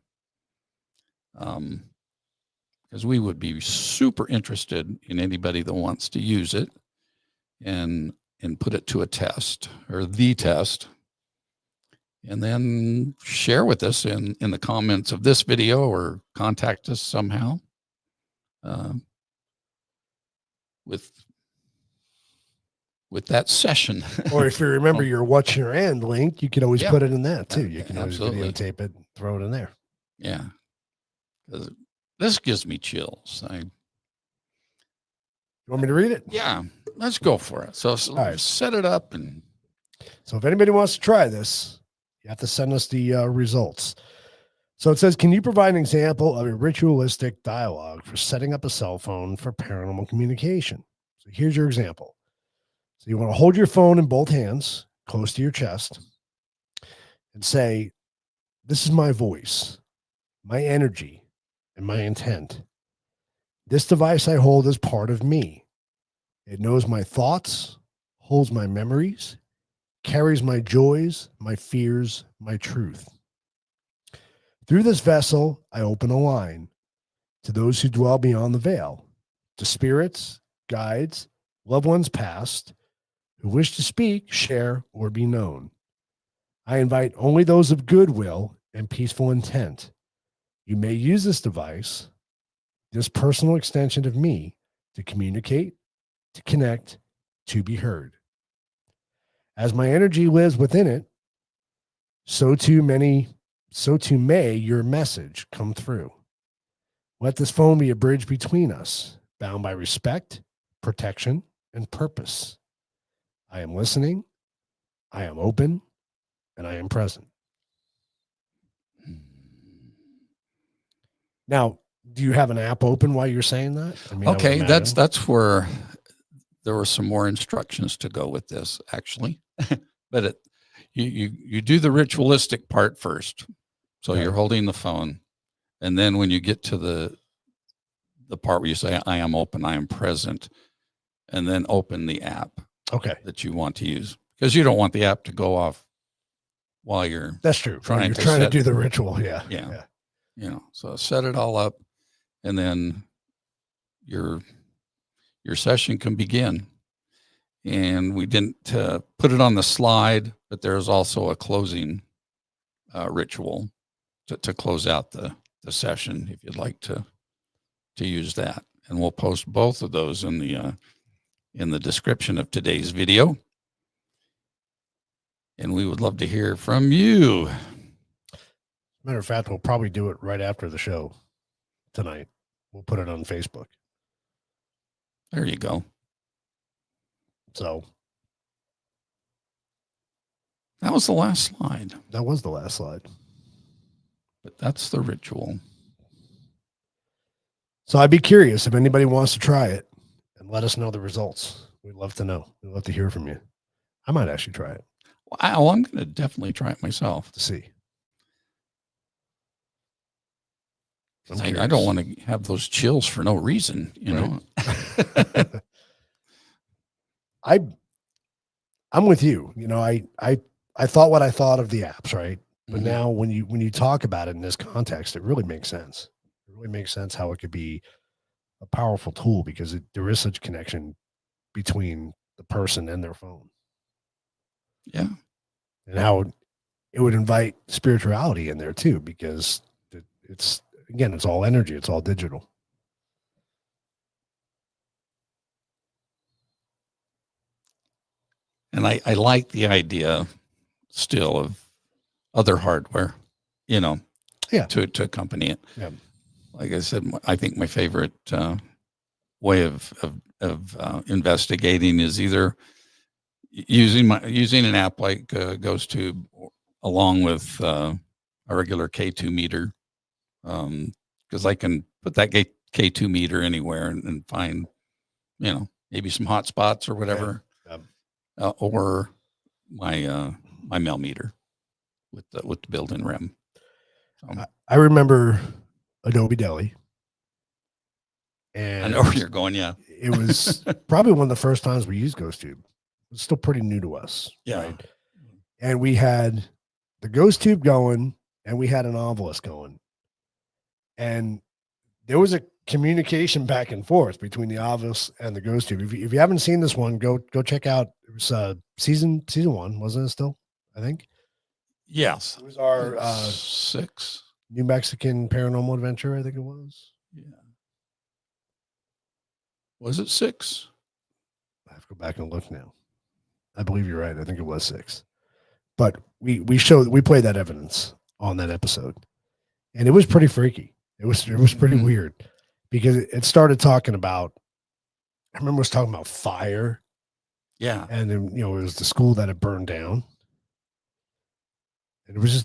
Because we would be super interested in anybody that wants to use it and put it to a test or the test, and then share with us in the comments of this video or contact us somehow with that session. Or if you remember your What's Your End link, you could always Yeah. put it in that too. You can always Absolutely. videotape it, and throw it in there. Yeah. 'Cause this gives me chills. You want me to read it? Yeah, let's go for it. So All right. set it up and So if anybody wants to try this, you have to send us the results. So it says, can you provide an example of a ritualistic dialogue for setting up a cell phone for paranormal communication? So here's your example. So you want to hold your phone in both hands, close to your chest, and say, this is my voice, my energy, and my intent. This device I hold is part of me. It knows my thoughts, holds my memories, carries my joys, my fears, my truth. Through this vessel, I open a line to those who dwell beyond the veil, to spirits, guides, loved ones past, who wish to speak, share, or be known. I invite only those of goodwill and peaceful intent. You may use this device, this personal extension of me, to communicate, to connect, to be heard. As my energy lives within it, so too may your message come through. Let this phone be a bridge between us, bound by respect, protection, and purpose. I am listening, I am open, and I am present. Now, do you have an app open while you're saying that? I mean, I would okay, imagine. that's where there were some more instructions to go with this actually. But you do the ritualistic part first. So Okay. you're holding the phone, and then when you get to the part where you say I am open, I am present, and then open the app Okay, that you want to use, because you don't want the app to go off while you're that's true. Trying You're to trying to set- do the ritual. Yeah. Yeah. So set it all up, and then your session can begin. And we didn't put it on the slide, but there's also a closing ritual to close out the session if you'd like to use that. And we'll post both of those in the description of today's video. And we would love to hear from you. Matter of fact, we'll probably do it right after the show tonight. We'll put it on Facebook. There you go. So That was the last slide, that was the last slide. but that's the ritual. So I'd be curious if anybody wants to try it and let us know the results. We'd love to know. We'd love to hear from you. I might actually try it Wow, I'm going to definitely try it myself. to see. I'm I don't want to have those chills for no reason, you know. I'm with you. You know, I thought what I thought of the apps, right? But Mhm. now when you talk about it in this context, it really makes sense. It really makes sense how it could be a powerful tool because there is such a connection between the person and their phone, Yeah. and how it would invite spirituality in there too, because it's again, it's all energy, it's all digital. And I like the idea still of other hardware, you know, Yeah. to accompany it. Yeah. Like I said, I think my favorite way of investigating is either using an app like GhostTube along with a regular K2 meter, because I can put that K2 meter anywhere and find, maybe some hot spots or whatever, or my my mail meter with the built-in REM. I remember Adobe Deli, and I know where you're going. Yeah, it was probably one of the first times we used Ghost Tube. It was still pretty new to us, yeah. right? And we had the Ghost Tube going, and we had an Ovilus going, and there was a communication back and forth between the Ovilus and the Ghost Tube. If you haven't seen this one, go check out. It was season 1, wasn't it? Still, I think. Yes, It was our 6 New Mexican paranormal adventure. I think it was. Yeah. Was it 6? I have to go back and look now. I believe you're right. I think it was 6. But we played that evidence on that episode, and it was pretty freaky. It was pretty weird because it started talking about. I remember it was talking about fire. Yeah, And then it was the school that had burned down, and it was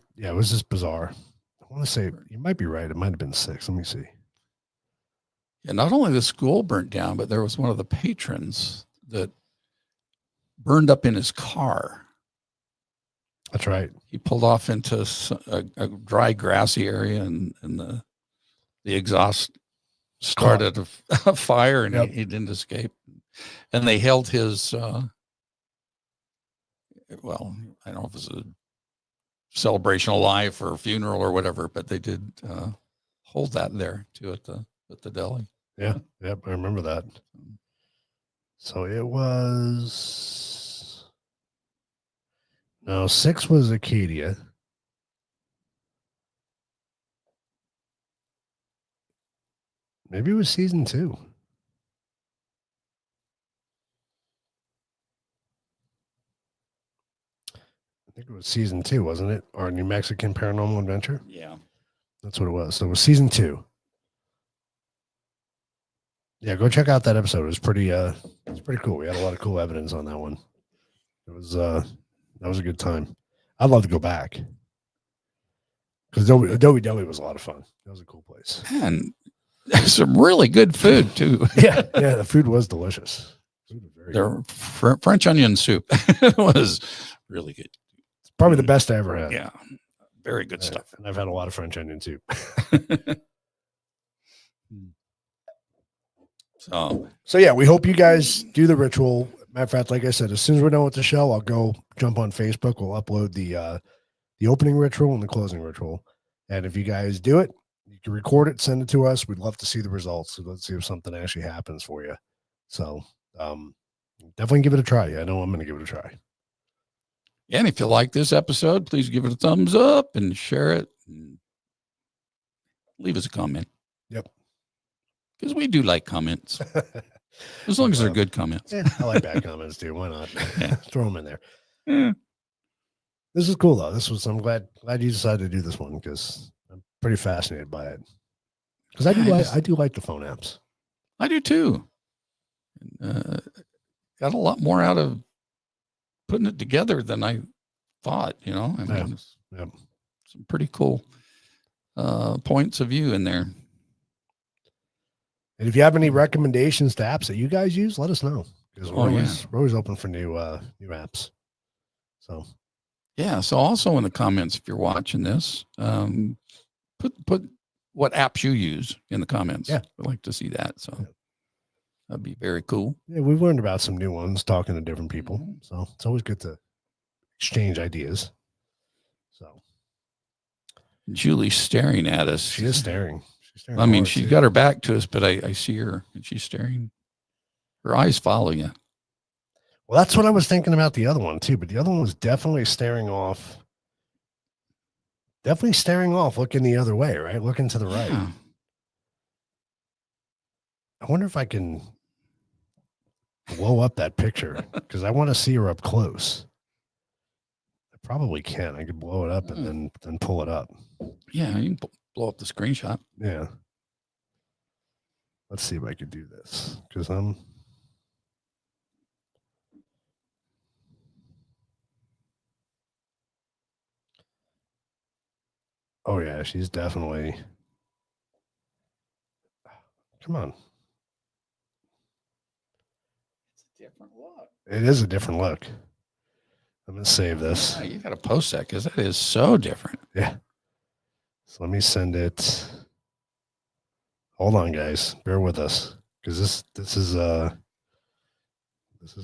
just bizarre. I want to say you might be right. It might have been 6. Let me see. Yeah, not only the school burnt down, but there was one of the patrons that burned up in his car. That's right. He pulled off into a dry, grassy area, and the exhaust started a fire, and he didn't escape. And they held his, well, I don't know if it was a celebration of life or a funeral or whatever, but they did hold that there too at the deli. Yeah. Yep. I remember that. So it was. No, 6 was Acadia. Maybe it was season 2. I think it was season 2, wasn't it? Our New Mexican paranormal adventure. Yeah. That's what it was. So it was season 2. Yeah, go check out that episode. It was pretty cool. We had a lot of cool evidence on that one. It was that was a good time. I'd love to go back. Because Adobe Deli was a lot of fun. That was a cool place. And some really good food too. Yeah, the food was delicious. Food was very good. Their French onion soup was really good. It's probably the best I ever had. Yeah, very good stuff. And I've had a lot of French onion soup. So yeah, we hope you guys do the ritual. Matter of fact, like I said, as soon as we're done with the show, I'll go jump on Facebook. We'll upload the opening ritual and the closing ritual. And if you guys do it, you can record it, send it to us. We'd love to see the results. So let's see if something actually happens for you. So definitely give it a try. I know I'm going to give it a try. And if you like this episode, please give it a thumbs up and share it. And leave us a comment. Yep. Because we do like comments. As long as they're good comments. Yeah, I like bad comments too. Why not? Yeah. Throw them in there. Yeah. This is cool though. I'm glad you decided to do this one because I'm pretty fascinated by it. Because I do like the phone apps. I do too. Got a lot more out of putting it together than I thought. I mean, some pretty cool points of view in there. And if you have any recommendations to apps that you guys use, let us know because we're always open for new apps. So yeah. So also in the comments, if you're watching this, put what apps you use in the comments. Yeah, I'd like to see that. So that'd be very cool. Yeah, we've learned about some new ones talking to different people. So it's always good to exchange ideas. So Julie's staring at us. She is staring. I mean, she's got her back to us, but I see her and she's staring. Her eyes follow you. Well, that's what I was thinking about the other one too, but the other one was definitely staring off. Definitely staring off, looking the other way, right? Looking to the right. Yeah. I wonder if I can blow up that picture because I want to see her up close. I probably can. I could blow it up and then pull it up. Yeah, you can blow up the screenshot. Yeah. Let's see if I could do this because Oh yeah, she's definitely. Come on, It's a different look. it is a different look. I'm gonna save this. Yeah, you got to post that because that is so different. Yeah. So let me send it. Hold on, guys. Bear with us because this is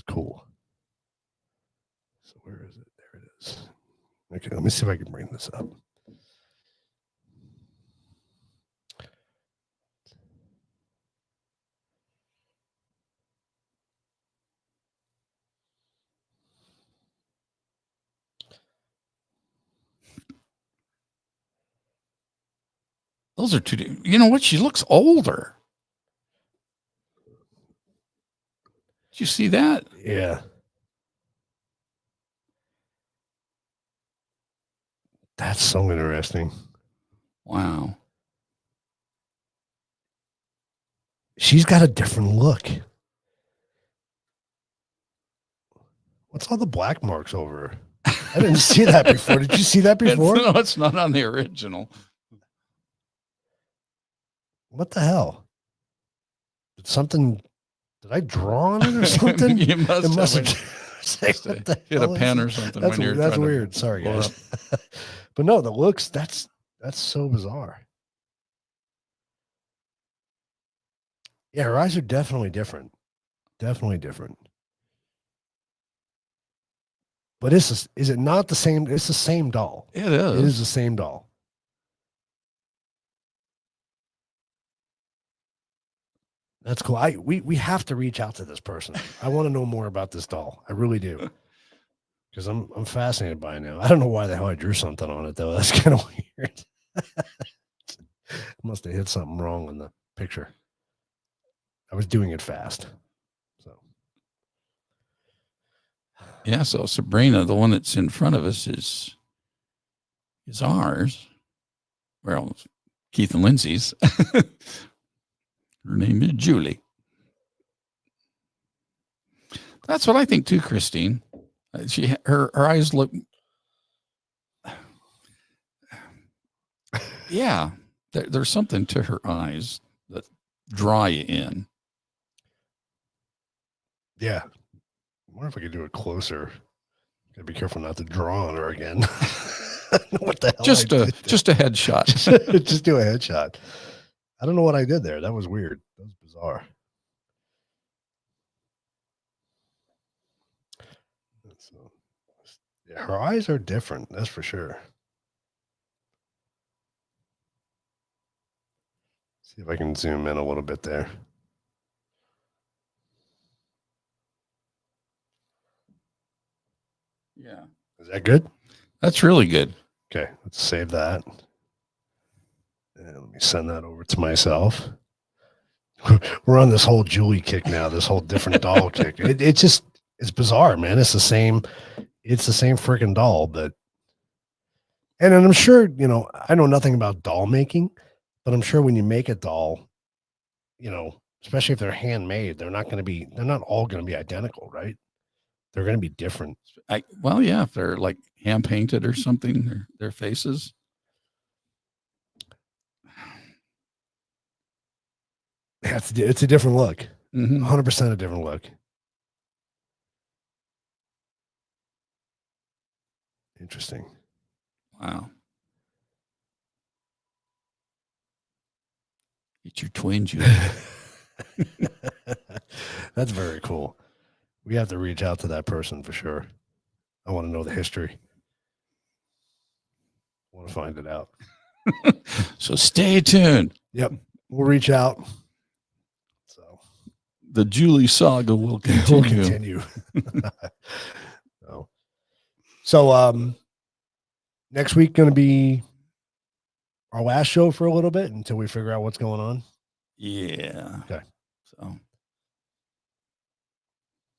cool. So where is it? There it is. Okay, let me see if I can bring this up. Those are two. You know what? She looks older. Did you see that? Yeah. That's so interesting. Wow. She's got a different look. What's all the black marks over her? I didn't see that before. Did you see that before? No, it's not on the original. What the hell? Did I draw on it or something? You must It must have. have. Say, what the Hit hell a is pen it? or something That's, when you're that's trying to weird. Sorry, pull guys. But no, the looks, that's so bizarre. Yeah, her eyes are definitely different. Definitely different. But is it not the same? It's the same doll. It It is is. the same doll. That's cool. We have to reach out to this person. I want to know more about this doll. I really do. Because I'm fascinated by it now. I don't know why the hell I drew something on it though. That's kind of weird. Must have hit something wrong on the picture. I was doing it fast. So Yeah. So Sabrina, the one that's in front of us, is ours. Well, Keith and Lindsay's. Her name is Julie. That's what I think too, Christine. Her eyes look. Yeah, there's something to her eyes that draw you in. yeah. I wonder if I could do it closer. Gotta be careful not to draw on her again. What the hell? Just a headshot. Just do a headshot. I don't know what I did there. That was weird. That was bizarre. So, yeah, her eyes are different. That's for sure. See if I can zoom in a little bit there. Yeah, Is that good? that's really good. Okay, let's save that. And let me send that over to myself. We're on this whole Julie kick now, this whole different doll kick. It's bizarre, man. It's the same freaking doll, but and I'm sure, I know nothing about doll making, but I'm sure when you make a doll, especially if they're handmade, they're not all going to be identical, right? They're going to be different. Well, yeah, if they're like hand painted or something, their faces. Yeah, it's a different look. Mhm. 100% a different look. Interesting. Wow. It's your twin, Julie. That's very cool. We have to reach out to that person for sure. I want to know the history. I want to find it out. So stay tuned. Yep. We'll reach out. So The Julie saga will continue. we'll continue. So next week going to be our last show for a little bit until we figure out what's going on. Yeah. Okay.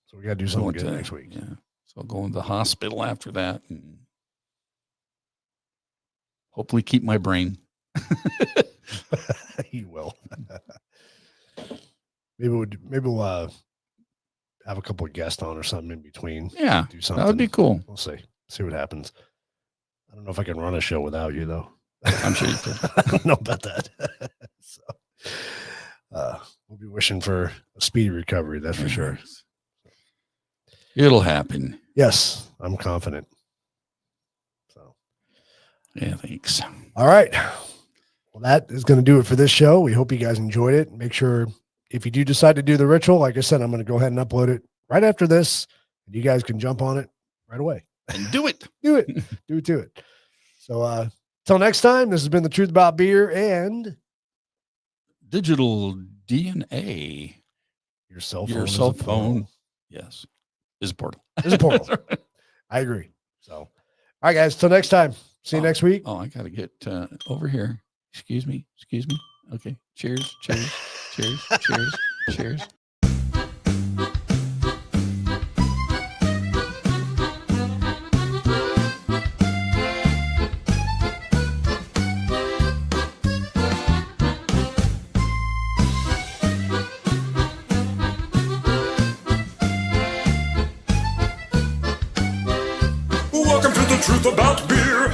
So we got to do something going good to- next week. Yeah. So going to the hospital after that and hopefully keep my brain. He will. Maybe we'll have a couple of guests on or something in between. Yeah. Do something. That would be cool. We'll see. See what happens. I don't know if I can run a show without you though. I'm sure you could. I don't know about that. So, we'll be wishing for a speedy recovery. That's for sure. It'll happen. Yes, I'm confident. So, Yeah, thanks. all right. Well, that is going to do it for this show. We hope you guys enjoyed it. Make sure if you do decide to do the ritual, like I said, I'm going to go ahead and upload it right after this. And you guys can jump on it right away. And do it. Do it. Do it to it. So, till next time, this has been The Truth About Beer and Digital DNA. your cell phone. Your is a cell portal. phone. Yes. Is a portal. Is a portal. I agree. So, all right, guys. Till next time. See you next week. Oh, I got to get over here. Excuse me. Okay. Cheers. Cheers. Welcome to the truth about beer.